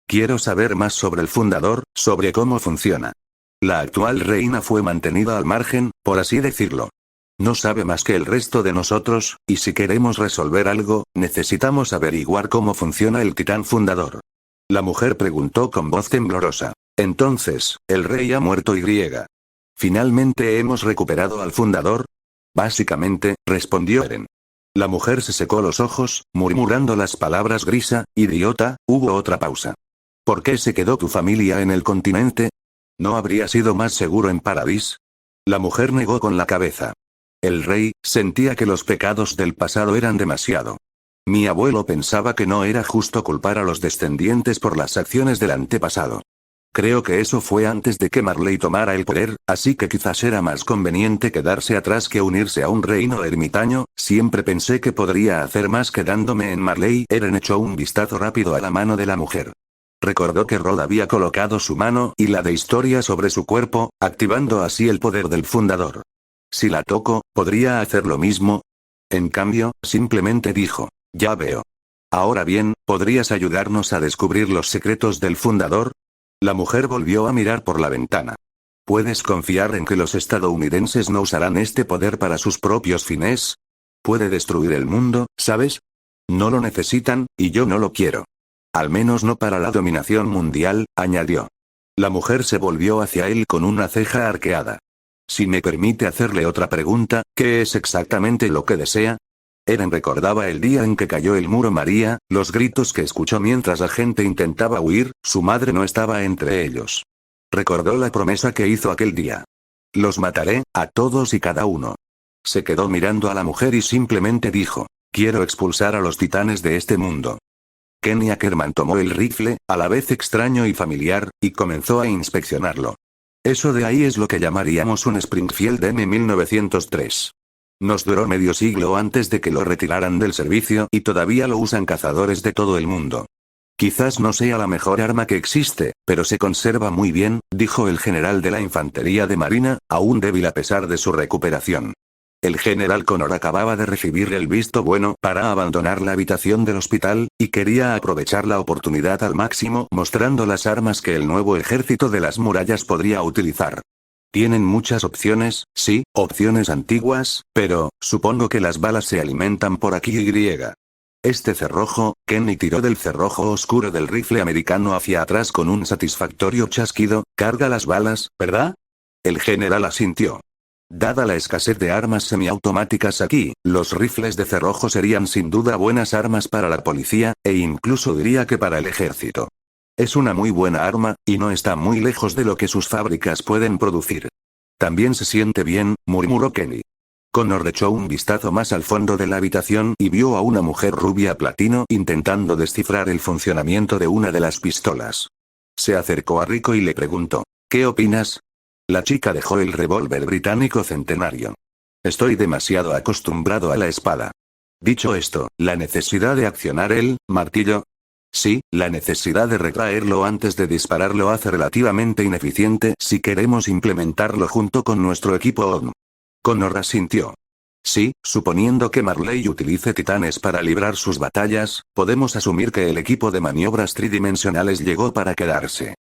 Quiero saber más sobre el fundador, sobre cómo funciona. La actual reina fue mantenida al margen, por así decirlo. No sabe más que el resto de nosotros, y si queremos resolver algo, necesitamos averiguar cómo funciona el titán fundador. La mujer preguntó con voz temblorosa. Entonces, el rey ha muerto y. ¿Finalmente hemos recuperado al fundador? Básicamente, respondió Eren. La mujer se secó los ojos, murmurando las palabras grisa, idiota. Hubo otra pausa. ¿Por qué se quedó tu familia en el continente? ¿No habría sido más seguro en Paradis? La mujer negó con la cabeza. El rey sentía que los pecados del pasado eran demasiado. Mi abuelo pensaba que no era justo culpar a los descendientes por las acciones del antepasado. Creo que eso fue antes de que Marley tomara el poder, así que quizás era más conveniente quedarse atrás que unirse a un reino ermitaño. Siempre pensé que podría hacer más quedándome en Marley. Eren echó un vistazo rápido a la mano de la mujer. Recordó que Rod había colocado su mano y la de Historia sobre su cuerpo, activando así el poder del fundador. Si la toco, ¿podría hacer lo mismo? En cambio, simplemente dijo, ya veo. Ahora bien, ¿podrías ayudarnos a descubrir los secretos del fundador? La mujer volvió a mirar por la ventana. ¿Puedes confiar en que los estadounidenses no usarán este poder para sus propios fines? Puede destruir el mundo, ¿sabes? No lo necesitan, y yo no lo quiero. Al menos no para la dominación mundial, añadió. La mujer se volvió hacia él con una ceja arqueada. Si me permite hacerle otra pregunta, ¿qué es exactamente lo que desea? Eren recordaba el día en que cayó el muro María, los gritos que escuchó mientras la gente intentaba huir, su madre no estaba entre ellos. Recordó la promesa que hizo aquel día. Los mataré, a todos y cada uno. Se quedó mirando a la mujer y simplemente dijo, quiero expulsar a los titanes de este mundo. Kenny Ackerman tomó el rifle, a la vez extraño y familiar, y comenzó a inspeccionarlo. Eso de ahí es lo que llamaríamos un Springfield M1903. Nos duró medio siglo antes de que lo retiraran del servicio y todavía lo usan cazadores de todo el mundo. Quizás no sea la mejor arma que existe, pero se conserva muy bien, dijo el general de la infantería de marina, aún débil a pesar de su recuperación. El general Connor acababa de recibir el visto bueno para abandonar la habitación del hospital, y quería aprovechar la oportunidad al máximo mostrando las armas que el nuevo ejército de las murallas podría utilizar. Tienen muchas opciones, sí, opciones antiguas, pero, supongo que las balas se alimentan por aquí y. Este cerrojo, Kenny tiró del cerrojo oscuro del rifle americano hacia atrás con un satisfactorio chasquido, carga las balas, ¿verdad? El general asintió. Dada la escasez de armas semiautomáticas aquí, los rifles de cerrojo serían sin duda buenas armas para la policía, e incluso diría que para el ejército. Es una muy buena arma, y no está muy lejos de lo que sus fábricas pueden producir. También se siente bien, murmuró Kenny. Connor echó un vistazo más al fondo de la habitación y vio a una mujer rubia platino intentando descifrar el funcionamiento de una de las pistolas. Se acercó a Rico y le preguntó, ¿qué opinas? La chica dejó el revólver británico centenario. Estoy demasiado acostumbrado a la espada. Dicho esto, ¿la necesidad de accionar el martillo? Sí, la necesidad de retraerlo antes de disparar lo hace relativamente ineficiente si queremos implementarlo junto con nuestro equipo ODM. Connor asintió. Sí, suponiendo que Marley utilice titanes para librar sus batallas, podemos asumir que el equipo de maniobras tridimensionales llegó para quedarse.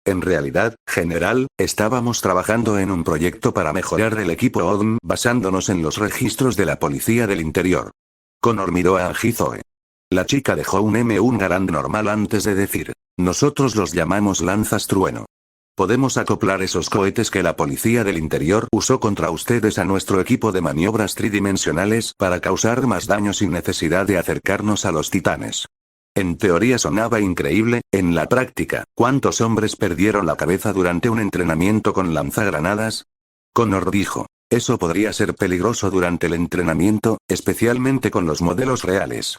En realidad, general, estábamos trabajando en un proyecto para mejorar el equipo ODM basándonos en los registros de la Policía del Interior. Connor miró a Angie Zoe. La chica dejó un garant normal antes de decir. Nosotros los llamamos lanzas trueno. Podemos acoplar esos cohetes que la Policía del Interior usó contra ustedes a nuestro equipo de maniobras tridimensionales para causar más daño sin necesidad de acercarnos a los titanes. En teoría sonaba increíble, en la práctica, ¿cuántos hombres perdieron la cabeza durante un entrenamiento con lanzagranadas? Connor dijo. Eso podría ser peligroso durante el entrenamiento, especialmente con los modelos reales.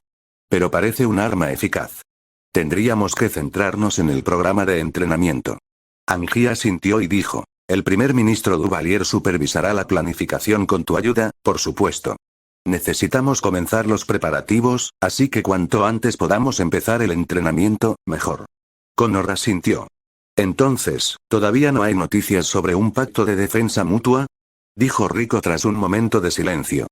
Pero parece un arma eficaz. Tendríamos que centrarnos en el programa de entrenamiento. Angie asintió y dijo. El primer ministro Duvalier supervisará la planificación con tu ayuda, por supuesto. Necesitamos comenzar los preparativos, así que cuanto antes podamos empezar el entrenamiento, mejor. Connor asintió. Entonces, ¿todavía no hay noticias sobre un pacto de defensa mutua? Dijo Rico tras un momento de silencio.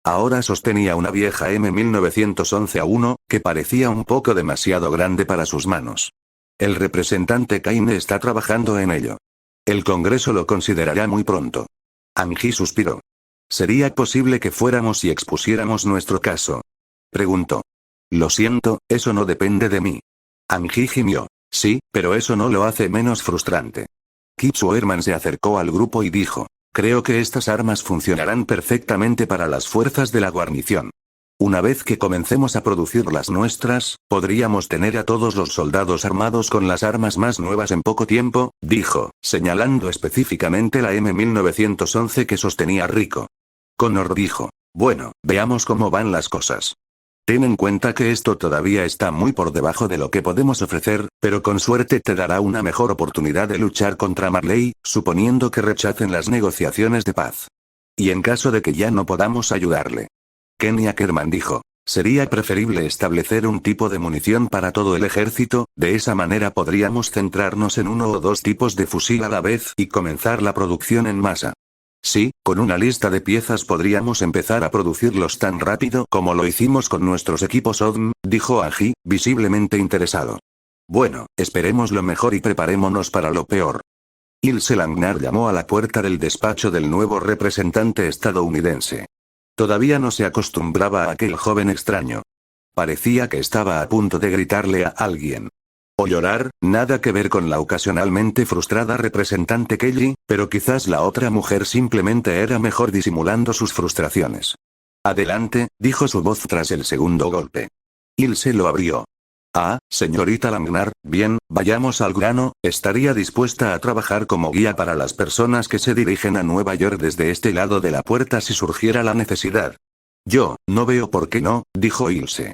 Ahora sostenía una vieja M1911A1, que parecía un poco demasiado grande para sus manos. El representante Kaine está trabajando en ello. El Congreso lo considerará muy pronto. Angie suspiró. ¿Sería posible que fuéramos y expusiéramos nuestro caso? Preguntó. Lo siento, eso no depende de mí. Angie gimió. Sí, pero eso no lo hace menos frustrante. Kip Sherman se acercó al grupo y dijo. Creo que estas armas funcionarán perfectamente para las fuerzas de la guarnición. Una vez que comencemos a producir las nuestras, podríamos tener a todos los soldados armados con las armas más nuevas en poco tiempo, dijo, señalando específicamente la M1911 que sostenía Rico. Connor dijo, bueno, veamos cómo van las cosas. Ten en cuenta que esto todavía está muy por debajo de lo que podemos ofrecer, pero con suerte te dará una mejor oportunidad de luchar contra Marley, suponiendo que rechacen las negociaciones de paz. Y en caso de que ya no podamos ayudarle. Kenny Ackerman dijo, sería preferible establecer un tipo de munición para todo el ejército, de esa manera podríamos centrarnos en uno o dos tipos de fusil a la vez y comenzar la producción en masa. Sí, con una lista de piezas podríamos empezar a producirlos tan rápido como lo hicimos con nuestros equipos ODM, dijo Angie, visiblemente interesado. Bueno, esperemos lo mejor y preparémonos para lo peor. Ilse Langnar llamó a la puerta del despacho del nuevo representante estadounidense. Todavía no se acostumbraba a aquel joven extraño. Parecía que estaba a punto de gritarle a alguien. O llorar, nada que ver con la ocasionalmente frustrada representante Kelly, pero quizás la otra mujer simplemente era mejor disimulando sus frustraciones. Adelante, dijo su voz tras el segundo golpe. Ilse lo abrió. Ah, señorita Langnar, bien, vayamos al grano, estaría dispuesta a trabajar como guía para las personas que se dirigen a Nueva York desde este lado de la puerta si surgiera la necesidad. Yo, no veo por qué no, dijo Ilse.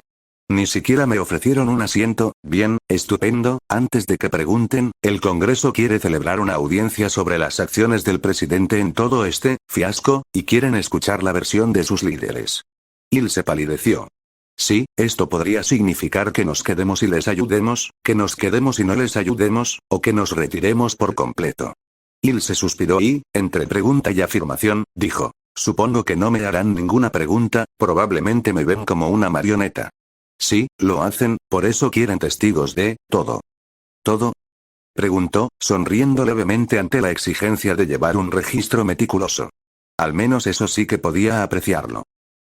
Ni siquiera me ofrecieron un asiento, bien, estupendo, antes de que pregunten, el Congreso quiere celebrar una audiencia sobre las acciones del presidente en todo este fiasco, y quieren escuchar la versión de sus líderes. Ilse palideció. Sí, esto podría significar que nos quedemos y les ayudemos, que nos quedemos y no les ayudemos, o que nos retiremos por completo. Ilse suspiró y, entre pregunta y afirmación, dijo, supongo que no me harán ninguna pregunta, probablemente me ven como una marioneta. Sí, lo hacen, por eso quieren testigos de todo. ¿Todo? Preguntó, sonriendo levemente ante la exigencia de llevar un registro meticuloso. Al menos eso sí que podía apreciarlo.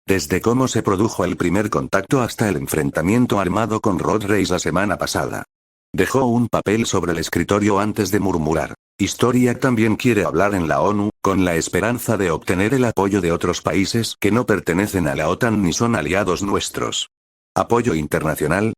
Desde cómo se produjo el primer contacto hasta el enfrentamiento armado con Rod Reis la semana pasada. Dejó un papel sobre el escritorio antes de murmurar. Historia también quiere hablar en la ONU, con la esperanza de obtener el apoyo de otros países que no pertenecen a la OTAN ni son aliados nuestros. ¿Apoyo internacional?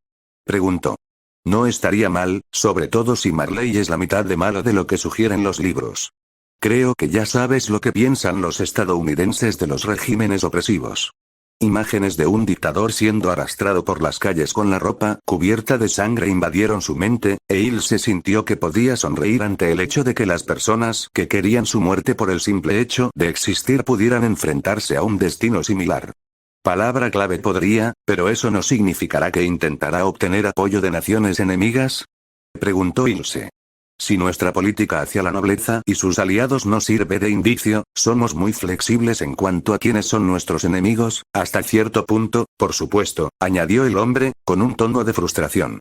Preguntó. No estaría mal, sobre todo si Marley es la mitad de malo de lo que sugieren los libros. Creo que ya sabes lo que piensan los estadounidenses de los regímenes opresivos. Imágenes de un dictador siendo arrastrado por las calles con la ropa cubierta de sangre invadieron su mente, e Ilse sintió que podía sonreír ante el hecho de que las personas que querían su muerte por el simple hecho de existir pudieran enfrentarse a un destino similar. Palabra clave podría, pero eso no significará que intentará obtener apoyo de naciones enemigas. Preguntó Ilse. Si nuestra política hacia la nobleza y sus aliados no sirve de indicio, somos muy flexibles en cuanto a quiénes son nuestros enemigos, hasta cierto punto, por supuesto, añadió el hombre, con un tono de frustración.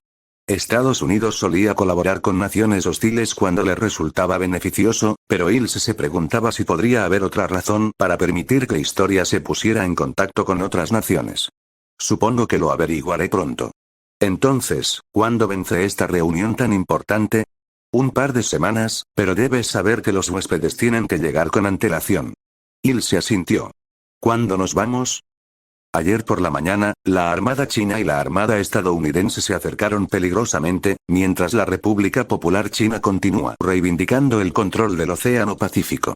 Estados Unidos solía colaborar con naciones hostiles cuando le resultaba beneficioso, pero Ilse se preguntaba si podría haber otra razón para permitir que Historia se pusiera en contacto con otras naciones. Supongo que lo averiguaré pronto. Entonces, ¿cuándo vence esta reunión tan importante? Un par de semanas, pero debes saber que los huéspedes tienen que llegar con antelación. Ilse asintió. ¿Cuándo nos vamos? Ayer por la mañana, la Armada China y la Armada estadounidense se acercaron peligrosamente, mientras la República Popular China continúa reivindicando el control del Océano Pacífico.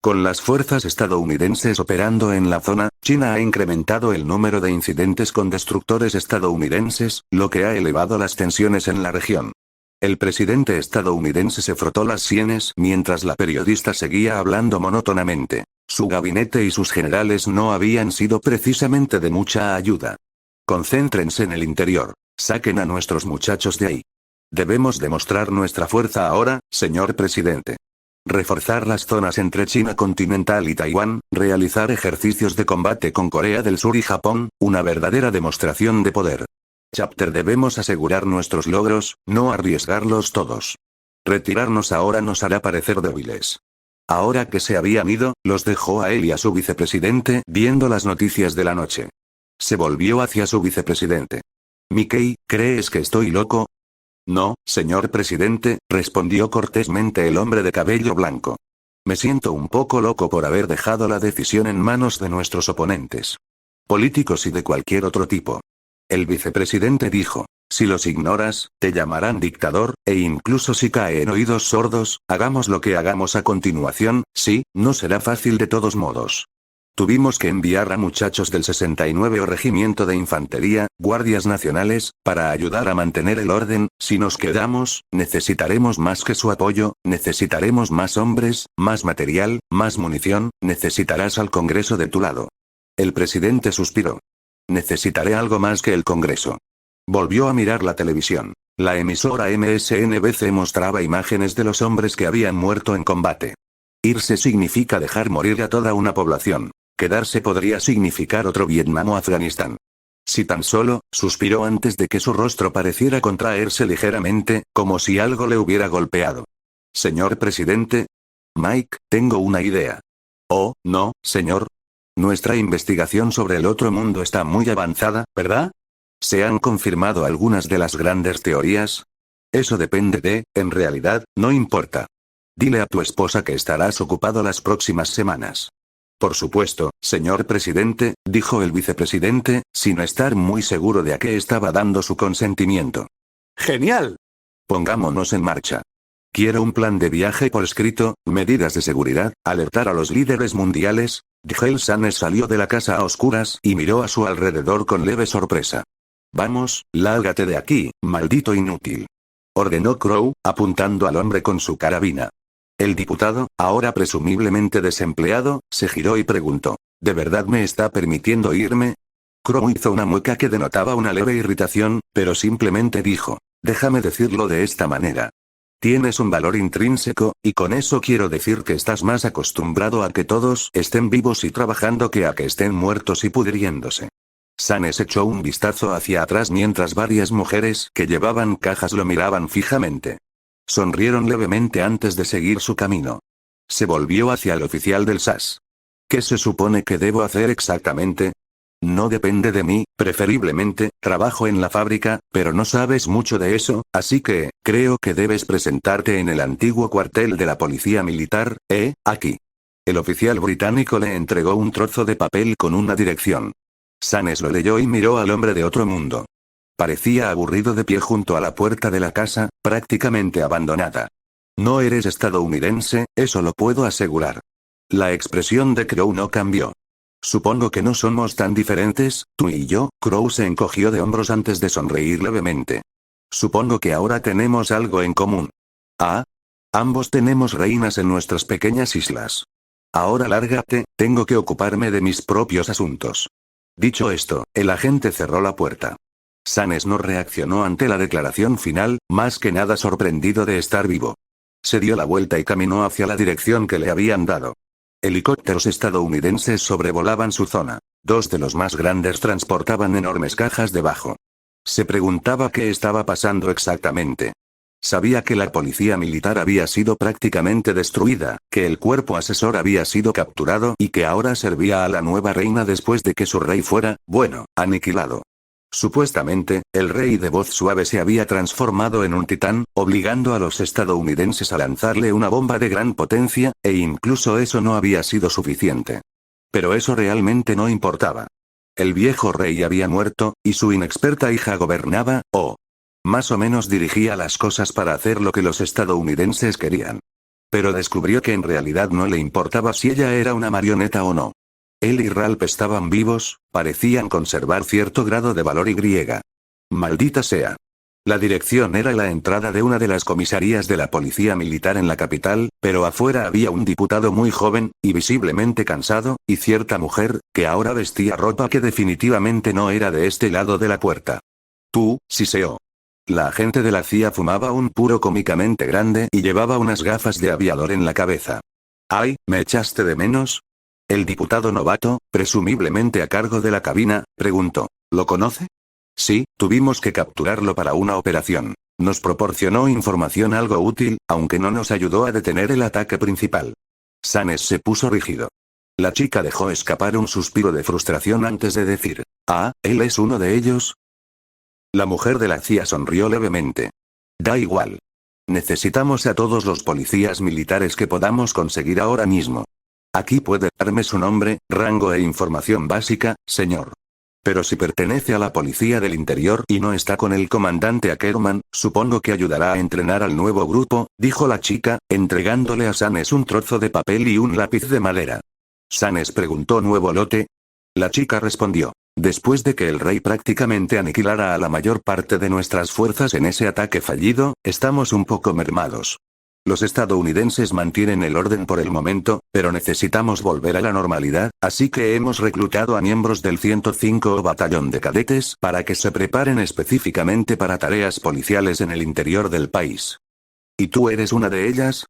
Con las fuerzas estadounidenses operando en la zona, China ha incrementado el número de incidentes con destructores estadounidenses, lo que ha elevado las tensiones en la región. El presidente estadounidense se frotó las sienes mientras la periodista seguía hablando monótonamente. Su gabinete y sus generales no habían sido precisamente de mucha ayuda. Concéntrense en el interior. Saquen a nuestros muchachos de ahí. Debemos demostrar nuestra fuerza ahora, señor presidente. Reforzar las zonas entre China continental y Taiwán, realizar ejercicios de combate con Corea del Sur y Japón, una verdadera demostración de poder. Chapter debemos asegurar nuestros logros, no arriesgarlos todos. Retirarnos ahora nos hará parecer débiles. Ahora que se habían ido, los dejó a él y a su vicepresidente viendo las noticias de la noche. Se volvió hacia su vicepresidente. Mickey, ¿crees que estoy loco? No, señor presidente, respondió cortésmente el hombre de cabello blanco. Me siento un poco loco por haber dejado la decisión en manos de nuestros oponentes. Políticos y de cualquier otro tipo. El vicepresidente dijo. Si los ignoras, te llamarán dictador, e incluso si cae en oídos sordos, hagamos lo que hagamos a continuación, sí, no será fácil de todos modos. Tuvimos que enviar a muchachos del 69 Regimiento de Infantería, guardias nacionales, para ayudar a mantener el orden. Si nos quedamos, necesitaremos más que su apoyo, necesitaremos más hombres, más material, más munición, necesitarás al Congreso de tu lado. El presidente suspiró. Necesitaré algo más que el Congreso. Volvió a mirar la televisión. La emisora MSNBC mostraba imágenes de los hombres que habían muerto en combate. Irse significa dejar morir a toda una población. Quedarse podría significar otro Vietnam o Afganistán. Si tan solo, suspiró antes de que su rostro pareciera contraerse ligeramente, como si algo le hubiera golpeado. Señor presidente. Mike, tengo una idea. Oh, no, señor. Nuestra investigación sobre el otro mundo está muy avanzada, ¿verdad? ¿Se han confirmado algunas de las grandes teorías? Eso depende de, en realidad, no importa. Dile a tu esposa que estarás ocupado las próximas semanas. Por supuesto, señor presidente, dijo el vicepresidente, sin estar muy seguro de a qué estaba dando su consentimiento. ¡Genial! Pongámonos en marcha. Quiero un plan de viaje por escrito, medidas de seguridad, alertar a los líderes mundiales. Digel Sanes salió de la casa a oscuras y miró a su alrededor con leve sorpresa. Vamos, lárgate de aquí, maldito inútil. Ordenó Crow, apuntando al hombre con su carabina. El diputado, ahora presumiblemente desempleado, se giró y preguntó. ¿De verdad me está permitiendo irme? Crow hizo una mueca que denotaba una leve irritación, pero simplemente dijo. Déjame decirlo de esta manera. Tienes un valor intrínseco, y con eso quiero decir que estás más acostumbrado a que todos estén vivos y trabajando que a que estén muertos y pudriéndose. Sanes echó un vistazo hacia atrás mientras varias mujeres que llevaban cajas lo miraban fijamente. Sonrieron levemente antes de seguir su camino. Se volvió hacia el oficial del SAS. ¿Qué se supone que debo hacer exactamente? No depende de mí, preferiblemente, trabajo en la fábrica, pero no sabes mucho de eso, así que, creo que debes presentarte en el antiguo cuartel de la policía militar, aquí. El oficial británico le entregó un trozo de papel con una dirección. Sanes lo leyó y miró al hombre de otro mundo. Parecía aburrido de pie junto a la puerta de la casa, prácticamente abandonada. No eres estadounidense, eso lo puedo asegurar. La expresión de Crow no cambió. Supongo que no somos tan diferentes, tú y yo. Crow se encogió de hombros antes de sonreír levemente. Supongo que ahora tenemos algo en común. Ah. Ambos tenemos reinas en nuestras pequeñas islas. Ahora lárgate, tengo que ocuparme de mis propios asuntos. Dicho esto, el agente cerró la puerta. Sanes no reaccionó ante la declaración final, más que nada sorprendido de estar vivo. Se dio la vuelta y caminó hacia la dirección que le habían dado. Helicópteros estadounidenses sobrevolaban su zona. Dos de los más grandes transportaban enormes cajas debajo. Se preguntaba qué estaba pasando exactamente. Sabía que la policía militar había sido prácticamente destruida, que el cuerpo asesor había sido capturado y que ahora servía a la nueva reina después de que su rey fuera, bueno, aniquilado. Supuestamente, el rey de voz suave se había transformado en un titán, obligando a los estadounidenses a lanzarle una bomba de gran potencia, e incluso eso no había sido suficiente. Pero eso realmente no importaba. El viejo rey había muerto, y su inexperta hija gobernaba, o más o menos dirigía las cosas para hacer lo que los estadounidenses querían. Pero descubrió que en realidad no le importaba si ella era una marioneta o no. Él y Ralph estaban vivos, parecían conservar cierto grado de valor y griega. Maldita sea. La dirección era la entrada de una de las comisarías de la policía militar en la capital, pero afuera había un diputado muy joven, y visiblemente cansado, y cierta mujer, que ahora vestía ropa que definitivamente no era de este lado de la puerta. Tú, siseó. La agente de la CIA fumaba un puro cómicamente grande y llevaba unas gafas de aviador en la cabeza. «Ay, ¿me echaste de menos?». El diputado novato, presumiblemente a cargo de la cabina, preguntó. «¿Lo conoce?». «Sí, tuvimos que capturarlo para una operación. Nos proporcionó información algo útil, aunque no nos ayudó a detener el ataque principal». Sanes se puso rígido. La chica dejó escapar un suspiro de frustración antes de decir. «Ah, ¿él es uno de ellos?». La mujer de la CIA sonrió levemente. «Da igual. Necesitamos a todos los policías militares que podamos conseguir ahora mismo. Aquí puede darme su nombre, rango e información básica, señor. Pero si pertenece a la policía del interior y no está con el comandante Ackerman, supongo que ayudará a entrenar al nuevo grupo», dijo la chica, entregándole a Sanes un trozo de papel y un lápiz de madera. Sanes preguntó: «¿Nuevo lote?». La chica respondió. «Después de que el rey prácticamente aniquilara a la mayor parte de nuestras fuerzas en ese ataque fallido, estamos un poco mermados. Los estadounidenses mantienen el orden por el momento, pero necesitamos volver a la normalidad, así que hemos reclutado a miembros del 105 Batallón de Cadetes para que se preparen específicamente para tareas policiales en el interior del país». «¿Y tú eres una de ellas?»,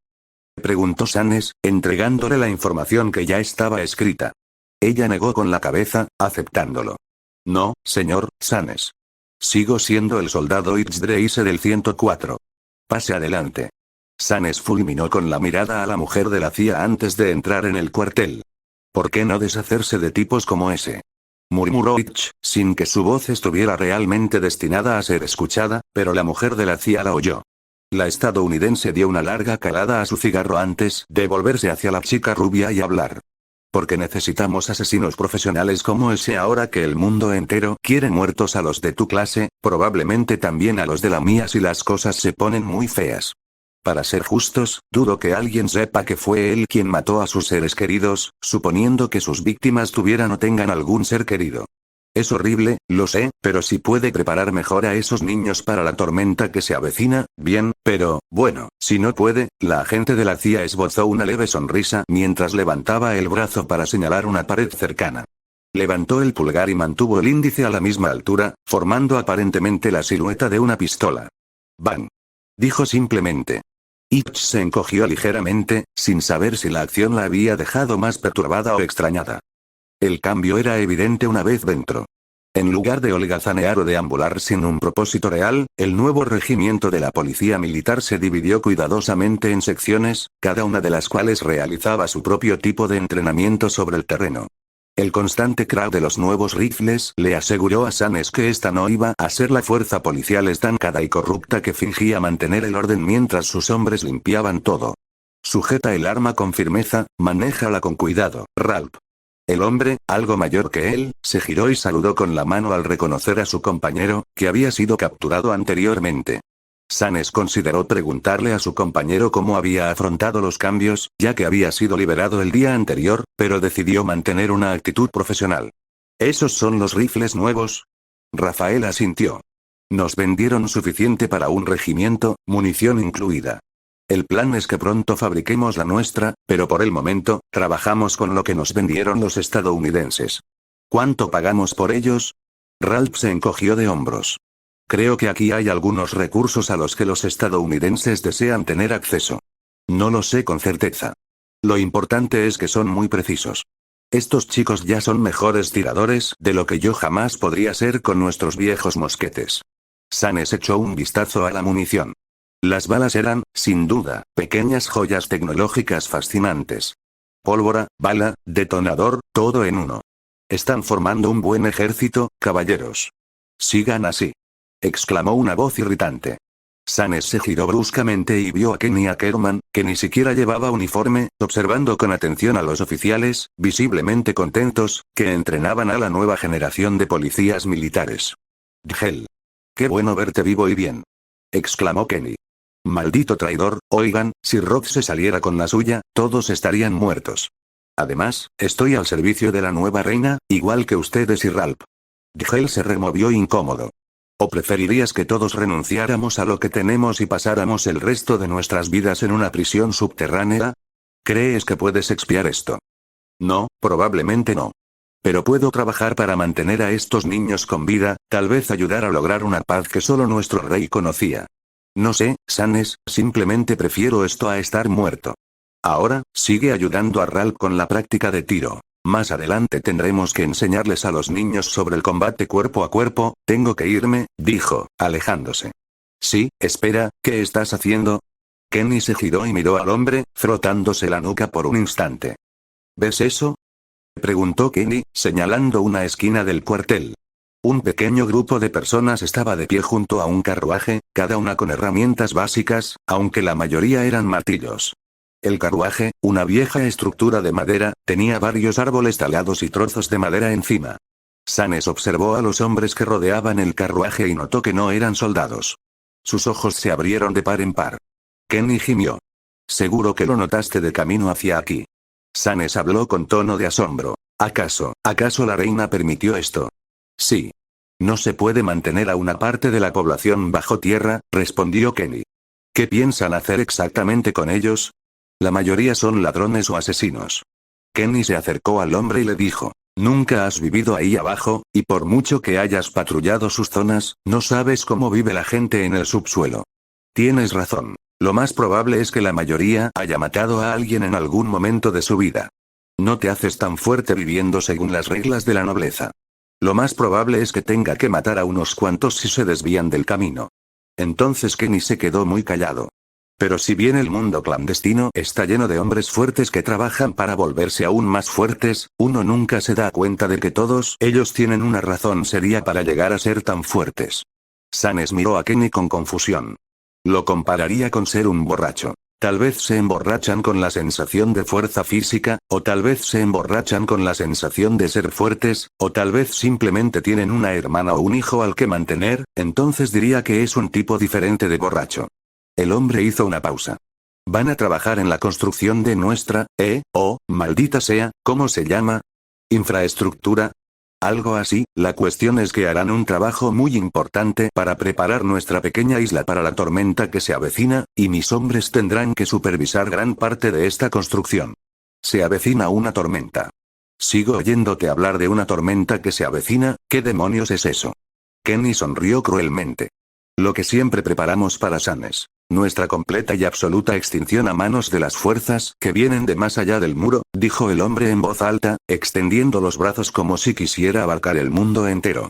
preguntó Sanes, entregándole la información que ya estaba escrita. Ella negó con la cabeza, aceptándolo. «No, señor Sanes. Sigo siendo el soldado Ixdreise del 104. Pase adelante». Sanes fulminó con la mirada a la mujer de la CIA antes de entrar en el cuartel. «¿Por qué no deshacerse de tipos como ese?», murmuró Ich, sin que su voz estuviera realmente destinada a ser escuchada, pero la mujer de la CIA la oyó. La estadounidense dio una larga calada a su cigarro antes de volverse hacia la chica rubia y hablar. «Porque necesitamos asesinos profesionales como ese ahora que el mundo entero quiere muertos a los de tu clase, probablemente también a los de la mía si las cosas se ponen muy feas. Para ser justos, dudo que alguien sepa que fue él quien mató a sus seres queridos, suponiendo que sus víctimas tuvieran o tengan algún ser querido. Es horrible, lo sé, pero si puede preparar mejor a esos niños para la tormenta que se avecina, bien, pero, bueno, si no puede». La agente de la CIA esbozó una leve sonrisa mientras levantaba el brazo para señalar una pared cercana. Levantó el pulgar y mantuvo el índice a la misma altura, formando aparentemente la silueta de una pistola. «Bang», dijo simplemente. Ich se encogió ligeramente, sin saber si la acción la había dejado más perturbada o extrañada. El cambio era evidente una vez dentro. En lugar de holgazanear o deambular sin un propósito real, el nuevo regimiento de la policía militar se dividió cuidadosamente en secciones, cada una de las cuales realizaba su propio tipo de entrenamiento sobre el terreno. El constante crack de los nuevos rifles le aseguró a Sanes que esta no iba a ser la fuerza policial estancada y corrupta que fingía mantener el orden mientras sus hombres limpiaban todo. «Sujeta el arma con firmeza, manéjala con cuidado, Ralph». El hombre, algo mayor que él, se giró y saludó con la mano al reconocer a su compañero, que había sido capturado anteriormente. Sanes consideró preguntarle a su compañero cómo había afrontado los cambios, ya que había sido liberado el día anterior, pero decidió mantener una actitud profesional. «¿Esos son los rifles nuevos?». Rafael asintió. «Nos vendieron suficiente para un regimiento, munición incluida. El plan es que pronto fabriquemos la nuestra, pero por el momento, trabajamos con lo que nos vendieron los estadounidenses». «¿Cuánto pagamos por ellos?». Ralph se encogió de hombros. «Creo que aquí hay algunos recursos a los que los estadounidenses desean tener acceso. No lo sé con certeza. Lo importante es que son muy precisos. Estos chicos ya son mejores tiradores de lo que yo jamás podría ser con nuestros viejos mosquetes. Sanes echó un vistazo a la munición. Las balas eran, sin duda, pequeñas joyas tecnológicas fascinantes. Pólvora, bala, detonador, todo en uno. Están formando un buen ejército, caballeros. Sigan así. Exclamó una voz irritante. Sanes se giró bruscamente y vio a Kenny Ackerman, que ni siquiera llevaba uniforme, observando con atención a los oficiales, visiblemente contentos, que entrenaban a la nueva generación de policías militares. «Hell. Qué bueno verte vivo y bien», exclamó Kenny. «Maldito traidor, oigan, si Roth se saliera con la suya, todos estarían muertos. Además, estoy al servicio de la nueva reina, igual que ustedes y Ralph». Hell se removió incómodo. ¿O preferirías que todos renunciáramos a lo que tenemos y pasáramos el resto de nuestras vidas en una prisión subterránea? ¿Crees que puedes expiar esto? No, probablemente no. Pero puedo trabajar para mantener a estos niños con vida, tal vez ayudar a lograr una paz que solo nuestro rey conocía. No sé, Sanes, simplemente prefiero esto a estar muerto. Ahora, sigue ayudando a Ralph con la práctica de tiro. Más adelante tendremos que enseñarles a los niños sobre el combate cuerpo a cuerpo. Tengo que irme, dijo, alejándose. Sí, espera, ¿qué estás haciendo? Kenny se giró y miró al hombre, frotándose la nuca por un instante. ¿Ves eso?, preguntó Kenny, señalando una esquina del cuartel. Un pequeño grupo de personas estaba de pie junto a un carruaje, cada una con herramientas básicas, aunque la mayoría eran martillos. El carruaje, una vieja estructura de madera, tenía varios árboles talados y trozos de madera encima. Sanes observó a los hombres que rodeaban el carruaje y notó que no eran soldados. Sus ojos se abrieron de par en par. Kenny gimió. Seguro que lo notaste de camino hacia aquí. Sanes habló con tono de asombro. ¿Acaso la reina permitió esto? Sí. No se puede mantener a una parte de la población bajo tierra, respondió Kenny. ¿Qué piensan hacer exactamente con ellos? La mayoría son ladrones o asesinos. Kenny se acercó al hombre y le dijo, nunca has vivido ahí abajo, y por mucho que hayas patrullado sus zonas, no sabes cómo vive la gente en el subsuelo. Tienes razón. Lo más probable es que la mayoría haya matado a alguien en algún momento de su vida. No te haces tan fuerte viviendo según las reglas de la nobleza. Lo más probable es que tenga que matar a unos cuantos si se desvían del camino. Entonces Kenny se quedó muy callado. Pero si bien el mundo clandestino está lleno de hombres fuertes que trabajan para volverse aún más fuertes, uno nunca se da cuenta de que todos ellos tienen una razón seria para llegar a ser tan fuertes. Sanes miró a Kenny con confusión. Lo compararía con ser un borracho. Tal vez se emborrachan con la sensación de fuerza física, o tal vez se emborrachan con la sensación de ser fuertes, o tal vez simplemente tienen una hermana o un hijo al que mantener, entonces diría que es un tipo diferente de borracho. El hombre hizo una pausa. Van a trabajar en la construcción de nuestra, maldita sea, ¿cómo se llama? ¿Infraestructura? Algo así. La cuestión es que harán un trabajo muy importante para preparar nuestra pequeña isla para la tormenta que se avecina, y mis hombres tendrán que supervisar gran parte de esta construcción. Se avecina una tormenta. Sigo oyéndote hablar de una tormenta que se avecina. ¿Qué demonios es eso? Kenny sonrió cruelmente. Lo que siempre preparamos para Sanes. Nuestra completa y absoluta extinción a manos de las fuerzas que vienen de más allá del muro, dijo el hombre en voz alta, extendiendo los brazos como si quisiera abarcar el mundo entero.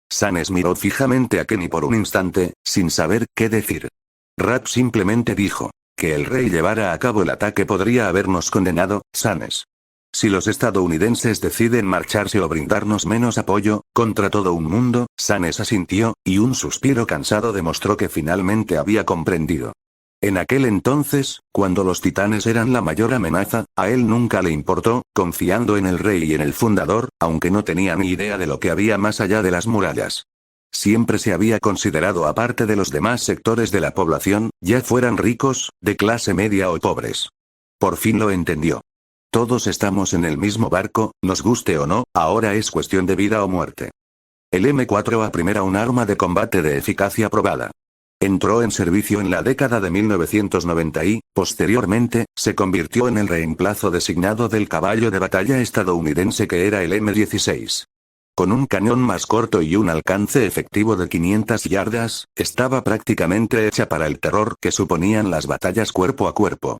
Sanes miró fijamente a Kenny por un instante, sin saber qué decir. Rat simplemente dijo, que el rey llevara a cabo el ataque podría habernos condenado, Sanes. Si los estadounidenses deciden marcharse o brindarnos menos apoyo, contra todo un mundo, Sanes asintió, y un suspiro cansado demostró que finalmente había comprendido. En aquel entonces, cuando los titanes eran la mayor amenaza, a él nunca le importó, confiando en el rey y en el fundador, aunque no tenía ni idea de lo que había más allá de las murallas. Siempre se había considerado aparte de los demás sectores de la población, ya fueran ricos, de clase media o pobres. Por fin lo entendió. Todos estamos en el mismo barco, nos guste o no, ahora es cuestión de vida o muerte. El M4A1 era un arma de combate de eficacia probada. Entró en servicio en la década de 1990 y, posteriormente, se convirtió en el reemplazo designado del caballo de batalla estadounidense que era el M16. Con un cañón más corto y un alcance efectivo de 500 yardas, estaba prácticamente hecha para el terror que suponían las batallas cuerpo a cuerpo.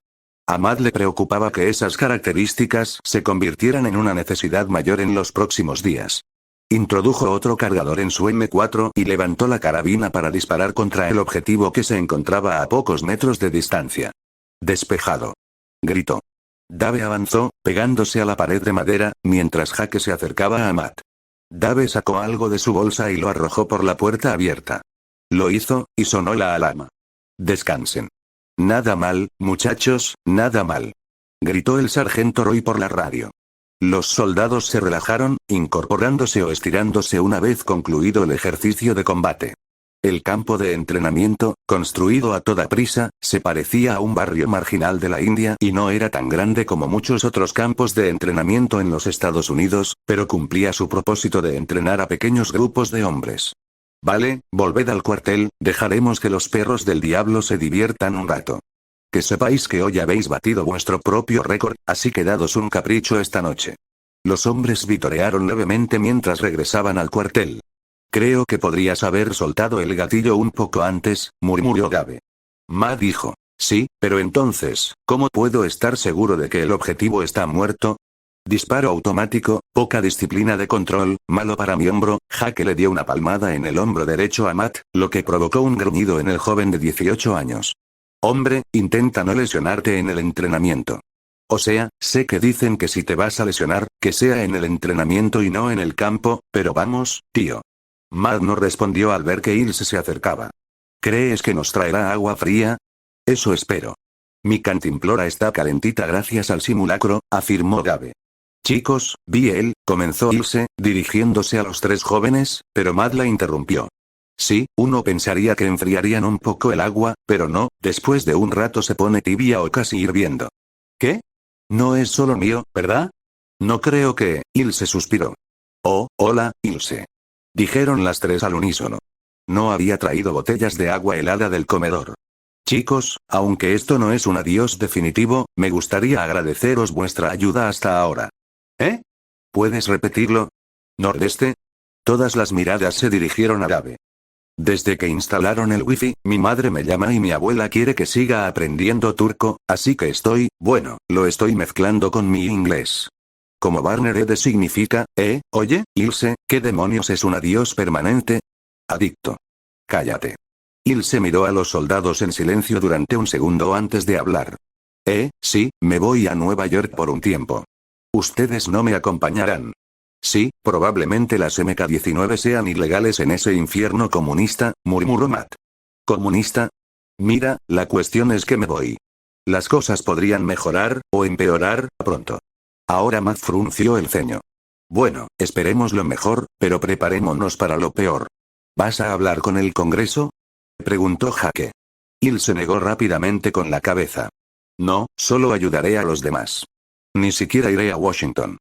A Matt le preocupaba que esas características se convirtieran en una necesidad mayor en los próximos días. Introdujo otro cargador en su M4 y levantó la carabina para disparar contra el objetivo que se encontraba a pocos metros de distancia. Despejado. Gritó. Dave avanzó, pegándose a la pared de madera, mientras Jake se acercaba a Matt. Dave sacó algo de su bolsa y lo arrojó por la puerta abierta. Lo hizo, y sonó la alarma. Descansen. Nada mal, muchachos, nada mal. Gritó el sargento Roy por la radio. Los soldados se relajaron, incorporándose o estirándose una vez concluido el ejercicio de combate. El campo de entrenamiento, construido a toda prisa, se parecía a un barrio marginal de la India y no era tan grande como muchos otros campos de entrenamiento en los Estados Unidos, pero cumplía su propósito de entrenar a pequeños grupos de hombres. Vale, volved al cuartel, dejaremos que los perros del diablo se diviertan un rato. Que sepáis que hoy habéis batido vuestro propio récord, así que dados un capricho esta noche. Los hombres vitorearon levemente mientras regresaban al cuartel. Creo que podrías haber soltado el gatillo un poco antes, murmuró Dave. Matt dijo. Sí, pero entonces, ¿cómo puedo estar seguro de que el objetivo está muerto? Disparo automático, poca disciplina de control, malo para mi hombro. Jake le dio una palmada en el hombro derecho a Matt, lo que provocó un gruñido en el joven de 18 años. Hombre, intenta no lesionarte en el entrenamiento. O sea, sé que dicen que si te vas a lesionar, que sea en el entrenamiento y no en el campo, pero vamos, tío. Matt no respondió al ver que Ilse se acercaba. ¿Crees que nos traerá agua fría? Eso espero. Mi cantimplora está calentita gracias al simulacro, afirmó Dave. Chicos, vi él, comenzó Ilse, dirigiéndose a los tres jóvenes, pero Matt la interrumpió. Sí, uno pensaría que enfriarían un poco el agua, pero no, después de un rato se pone tibia o casi hirviendo. ¿Qué? No es solo mío, ¿verdad? No creo que, Ilse suspiró. Oh, hola, Ilse. Dijeron las tres al unísono. No había traído botellas de agua helada del comedor. Chicos, aunque esto no es un adiós definitivo, me gustaría agradeceros vuestra ayuda hasta ahora. ¿Eh? ¿Puedes repetirlo? ¿Nordeste? Todas las miradas se dirigieron a Dave. Desde que instalaron el wifi, mi madre me llama y mi abuela quiere que siga aprendiendo turco, así que lo estoy mezclando con mi inglés. Como Barner Ede significa, oye, Ilse, ¿qué demonios es un adiós permanente? Adicto. Cállate. Ilse miró a los soldados en silencio durante un segundo antes de hablar. Sí, me voy a Nueva York por un tiempo. Ustedes no me acompañarán. Sí, probablemente las MK-19 sean ilegales en ese infierno comunista, murmuró Matt. ¿Comunista? Mira, la cuestión es que me voy. Las cosas podrían mejorar, o empeorar, pronto. Ahora Matt frunció el ceño. Bueno, esperemos lo mejor, pero preparémonos para lo peor. ¿Vas a hablar con el Congreso? Preguntó Jake. Se negó rápidamente con la cabeza. No, solo ayudaré a los demás. Ni siquiera iré a Washington.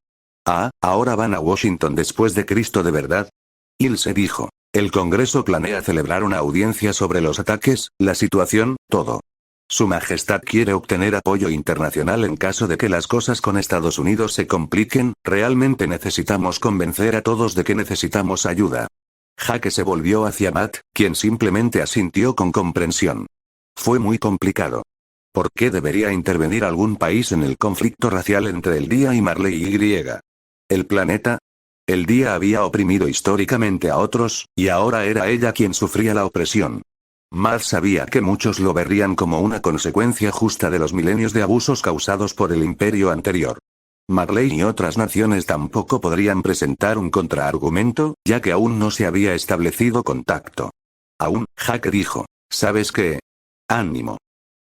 Ah, ¿ahora van a Washington después de Cristo de verdad? Se dijo. El Congreso planea celebrar una audiencia sobre los ataques, la situación, todo. Su Majestad quiere obtener apoyo internacional en caso de que las cosas con Estados Unidos se compliquen, realmente necesitamos convencer a todos de que necesitamos ayuda. Jake se volvió hacia Matt, quien simplemente asintió con comprensión. Fue muy complicado. ¿Por qué debería intervenir algún país en el conflicto racial entre el Día y Marley Y? ¿El planeta? El Día había oprimido históricamente a otros, y ahora era ella quien sufría la opresión. Matt sabía que muchos lo verían como una consecuencia justa de los milenios de abusos causados por el imperio anterior. Marley y otras naciones tampoco podrían presentar un contraargumento, ya que aún no se había establecido contacto. Aún, Jake dijo, ¿sabes qué? Ánimo.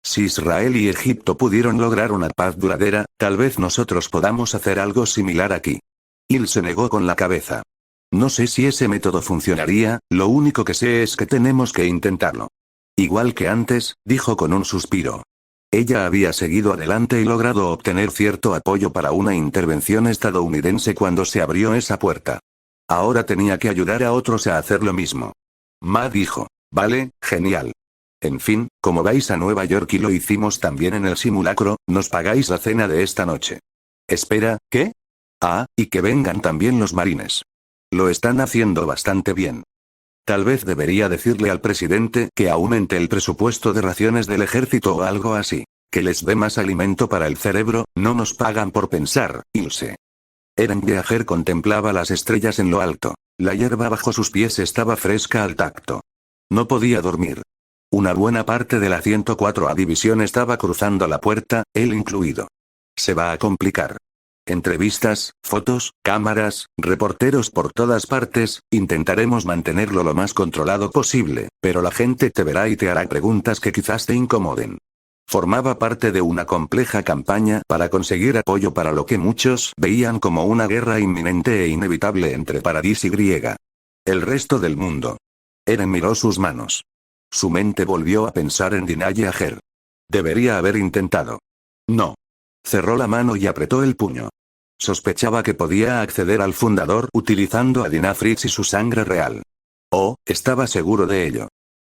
Si Israel y Egipto pudieron lograr una paz duradera, tal vez nosotros podamos hacer algo similar aquí. Se negó con la cabeza. No sé si ese método funcionaría, lo único que sé es que tenemos que intentarlo. Igual que antes, dijo con un suspiro. Ella había seguido adelante y logrado obtener cierto apoyo para una intervención estadounidense cuando se abrió esa puerta. Ahora tenía que ayudar a otros a hacer lo mismo. Matt dijo, vale, genial. En fin, como vais a Nueva York y lo hicimos también en el simulacro, nos pagáis la cena de esta noche. Espera, ¿qué? Ah, y que vengan también los marines. Lo están haciendo bastante bien. Tal vez debería decirle al presidente que aumente el presupuesto de raciones del ejército o algo así. que les dé más alimento para el cerebro, no nos pagan por pensar, Ilse. Eren Yeager contemplaba las estrellas en lo alto. La hierba bajo sus pies estaba fresca al tacto. No podía dormir. Una buena parte de la 104A división estaba cruzando la puerta, él incluido. Se va a complicar. Entrevistas, fotos, cámaras, reporteros por todas partes, intentaremos mantenerlo lo más controlado posible, pero la gente te verá y te hará preguntas que quizás te incomoden. Formaba parte de una compleja campaña para conseguir apoyo para lo que muchos veían como una guerra inminente e inevitable entre Paradis y Griega. El resto del mundo. Eren miró sus manos. Su mente volvió a pensar en Dinah Yeager. Debería haber intentado. No. Cerró la mano y apretó el puño. Sospechaba que podía acceder al fundador utilizando a Dinah Fritz y su sangre real. Oh, estaba seguro de ello.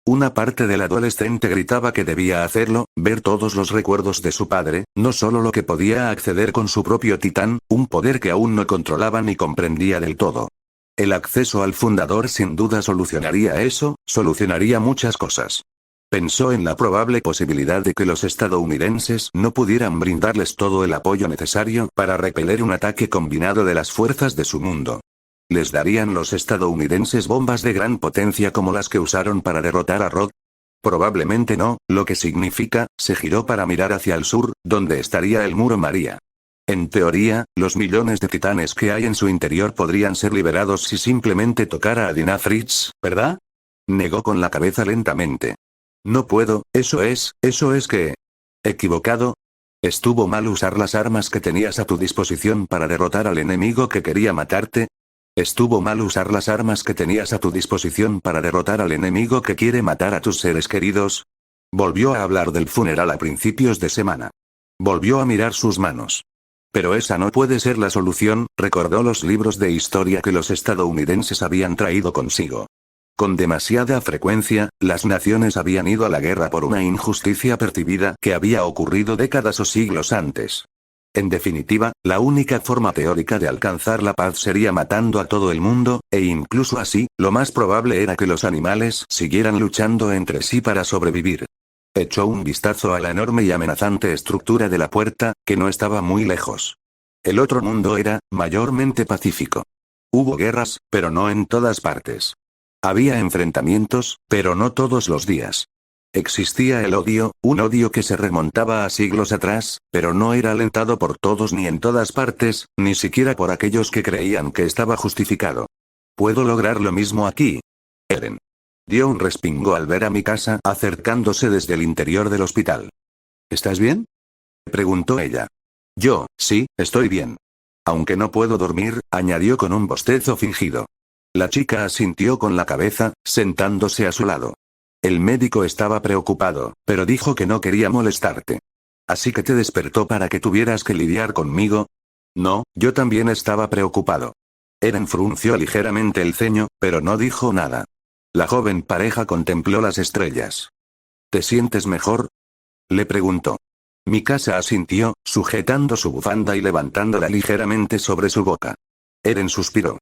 Una parte del adolescente gritaba que debía hacerlo, ver todos los recuerdos de su padre, no solo lo que podía acceder con su propio titán, un poder que aún no controlaba ni comprendía del todo. El acceso al fundador sin duda solucionaría eso, solucionaría muchas cosas. Pensó en la probable posibilidad de que los estadounidenses no pudieran brindarles todo el apoyo necesario para repeler un ataque combinado de las fuerzas de su mundo. ¿Les darían los estadounidenses bombas de gran potencia como las que usaron para derrotar a Rod? Probablemente no, lo que significa, se giró para mirar hacia el sur, donde estaría el muro María. En teoría, los millones de titanes que hay en su interior podrían ser liberados si simplemente tocara a Dinah Fritz, ¿verdad? Negó con la cabeza lentamente. No puedo, eso es que... ¿Equivocado? ¿Estuvo mal usar las armas que tenías a tu disposición para derrotar al enemigo que quería matarte? ¿Estuvo mal usar las armas que tenías a tu disposición para derrotar al enemigo que quiere matar a tus seres queridos? Volvió a hablar del funeral a principios de semana. Volvió a mirar sus manos. Pero esa no puede ser la solución, recordó los libros de historia que los estadounidenses habían traído consigo. Con demasiada frecuencia, las naciones habían ido a la guerra por una injusticia percibida que había ocurrido décadas o siglos antes. En definitiva, la única forma teórica de alcanzar la paz sería matando a todo el mundo, e incluso así, lo más probable era que los animales siguieran luchando entre sí para sobrevivir. Echó un vistazo a la enorme y amenazante estructura de la puerta, que no estaba muy lejos. El otro mundo era, mayormente pacífico. Hubo guerras, pero no en todas partes. Había enfrentamientos, pero no todos los días. Existía el odio, un odio que se remontaba a siglos atrás, pero no era alentado por todos ni en todas partes, ni siquiera por aquellos que creían que estaba justificado. ¿Puedo lograr lo mismo aquí? Eren. Dio un respingo al ver a Mikasa acercándose desde el interior del hospital. ¿Estás bien? Preguntó ella. Yo, sí, estoy bien. Aunque no puedo dormir, añadió con un bostezo fingido. La chica asintió con la cabeza, sentándose a su lado. El médico estaba preocupado, pero dijo que no quería molestarte. ¿Así que te despertó para que tuvieras que lidiar conmigo? No, yo también estaba preocupado. Eren frunció ligeramente el ceño, pero no dijo nada. La joven pareja contempló las estrellas. ¿Te sientes mejor? Le preguntó. Mikasa asintió, sujetando su bufanda y levantándola ligeramente sobre su boca. Eren suspiró.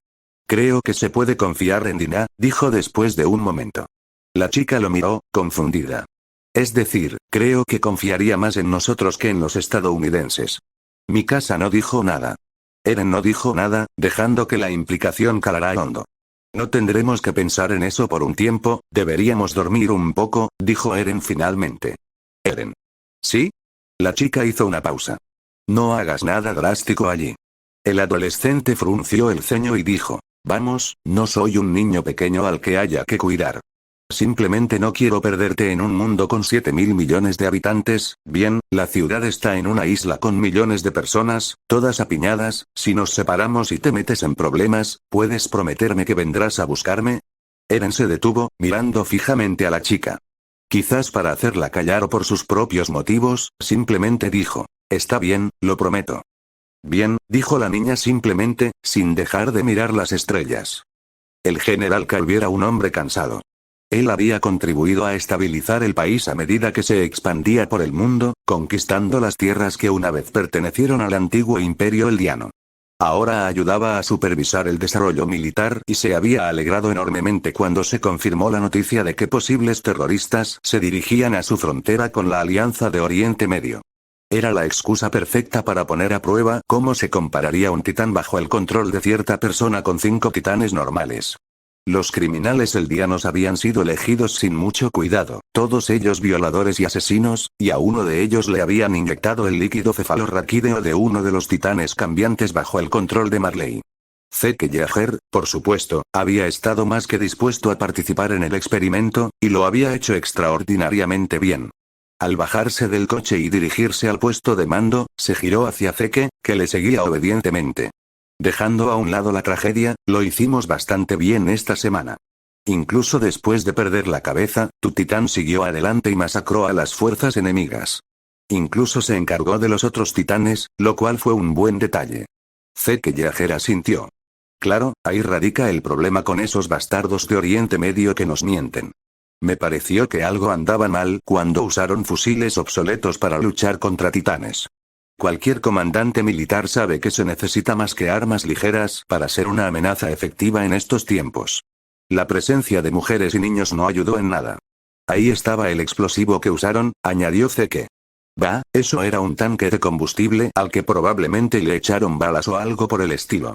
Creo que se puede confiar en Dinah, dijo después de un momento. La chica lo miró, confundida. Es decir, creo que confiaría más en nosotros que en los estadounidenses. Mikasa no dijo nada. Eren no dijo nada, dejando que la implicación calara hondo. No tendremos que pensar en eso por un tiempo, deberíamos dormir un poco, dijo Eren finalmente. Eren. ¿Sí? La chica hizo una pausa. No hagas nada drástico allí. El adolescente frunció el ceño y dijo. Vamos, no soy un niño pequeño al que haya que cuidar. Simplemente no quiero perderte en un mundo con 7.000 millones de habitantes, bien, la ciudad está en una isla con millones de personas, todas apiñadas, si nos separamos y te metes en problemas, ¿puedes prometerme que vendrás a buscarme? Eren se detuvo, mirando fijamente a la chica. Quizás para hacerla callar o por sus propios motivos, simplemente dijo, está bien, lo prometo. Bien, dijo la niña simplemente, sin dejar de mirar las estrellas. El general Calvi era un hombre cansado. Él había contribuido a estabilizar el país a medida que se expandía por el mundo, conquistando las tierras que una vez pertenecieron al antiguo imperio eldiano. Ahora ayudaba a supervisar el desarrollo militar y se había alegrado enormemente cuando se confirmó la noticia de que posibles terroristas se dirigían a su frontera con la Alianza de Oriente Medio. Era la excusa perfecta para poner a prueba cómo se compararía un titán bajo el control de cierta persona con 5 titanes normales. Los criminales eldianos habían sido elegidos sin mucho cuidado, todos ellos violadores y asesinos, y a uno de ellos le habían inyectado el líquido cefalorraquídeo de uno de los titanes cambiantes bajo el control de Marley. Zeke Yeager, por supuesto, había estado más que dispuesto a participar en el experimento, y lo había hecho extraordinariamente bien. Al bajarse del coche y dirigirse al puesto de mando, se giró hacia Zeke, que le seguía obedientemente. Dejando a un lado la tragedia, lo hicimos bastante bien esta semana. Incluso después de perder la cabeza, tu titán siguió adelante y masacró a las fuerzas enemigas. Incluso se encargó de los otros titanes, lo cual fue un buen detalle. Zeke Yeager asintió. Claro, ahí radica el problema con esos bastardos de Oriente Medio que nos mienten. Me pareció que algo andaba mal cuando usaron fusiles obsoletos para luchar contra titanes. Cualquier comandante militar sabe que se necesita más que armas ligeras para ser una amenaza efectiva en estos tiempos. La presencia de mujeres y niños no ayudó en nada. Ahí estaba el explosivo que usaron, añadió Zeke. Bah, eso era un tanque de combustible al que probablemente le echaron balas o algo por el estilo.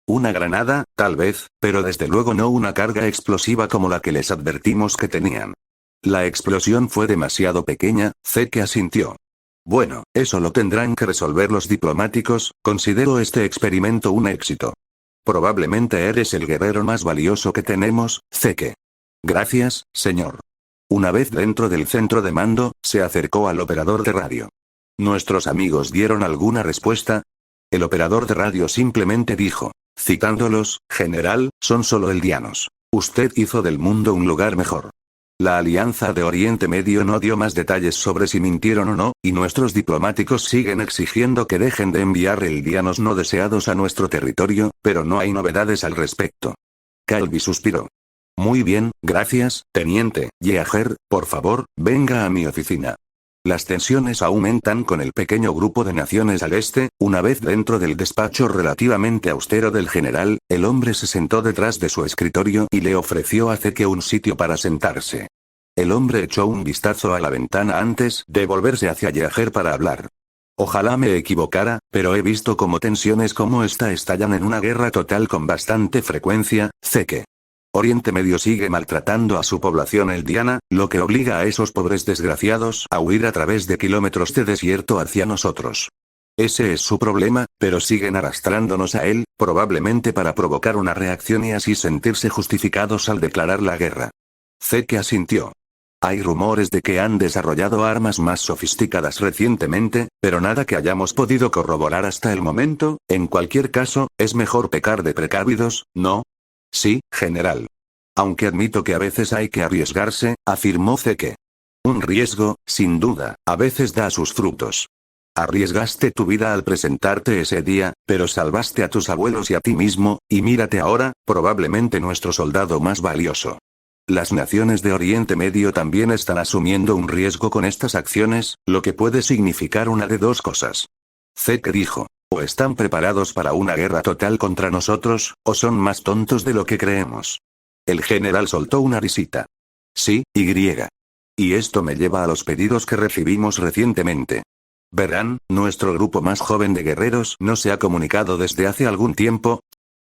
Una granada, tal vez, pero desde luego no una carga explosiva como la que les advertimos que tenían. La explosión fue demasiado pequeña, Zeke asintió. Bueno, eso lo tendrán que resolver los diplomáticos, considero este experimento un éxito. Probablemente eres el guerrero más valioso que tenemos, Zeke. Gracias, señor. Una vez dentro del centro de mando, se acercó al operador de radio. ¿Nuestros amigos dieron alguna respuesta? El operador de radio simplemente dijo, citándolos, general, son solo eldianos. Usted hizo del mundo un lugar mejor. La Alianza de Oriente Medio no dio más detalles sobre si mintieron o no, y nuestros diplomáticos siguen exigiendo que dejen de enviar eldianos no deseados a nuestro territorio, pero no hay novedades al respecto. Calvi suspiró. Muy bien, gracias, teniente Yeager, por favor, venga a mi oficina. Las tensiones aumentan con el pequeño grupo de naciones al este. Una vez dentro del despacho relativamente austero del general, el hombre se sentó detrás de su escritorio y le ofreció a Zeke un sitio para sentarse. El hombre echó un vistazo a la ventana antes de volverse hacia Yeager para hablar. Ojalá me equivocara, pero he visto cómo tensiones como esta estallan en una guerra total con bastante frecuencia, Zeke. Oriente Medio sigue maltratando a su población eldiana, lo que obliga a esos pobres desgraciados a huir a través de kilómetros de desierto hacia nosotros. Ese es su problema, pero siguen arrastrándonos a él, probablemente para provocar una reacción y así sentirse justificados al declarar la guerra. Zeke asintió. Hay rumores de que han desarrollado armas más sofisticadas recientemente, pero nada que hayamos podido corroborar hasta el momento. En cualquier caso, es mejor pecar de precavidos, ¿no? Sí, general. Aunque admito que a veces hay que arriesgarse, afirmó Zeke. Un riesgo, sin duda, a veces da sus frutos. Arriesgaste tu vida al presentarte ese día, pero salvaste a tus abuelos y a ti mismo, y mírate ahora, probablemente nuestro soldado más valioso. Las naciones de Oriente Medio también están asumiendo un riesgo con estas acciones, lo que puede significar una de dos cosas. Zeke dijo. O están preparados para una guerra total contra nosotros, o son más tontos de lo que creemos. El general soltó una risita. Sí, y esto me lleva a los pedidos que recibimos recientemente. Verán, nuestro grupo más joven de guerreros no se ha comunicado desde hace algún tiempo,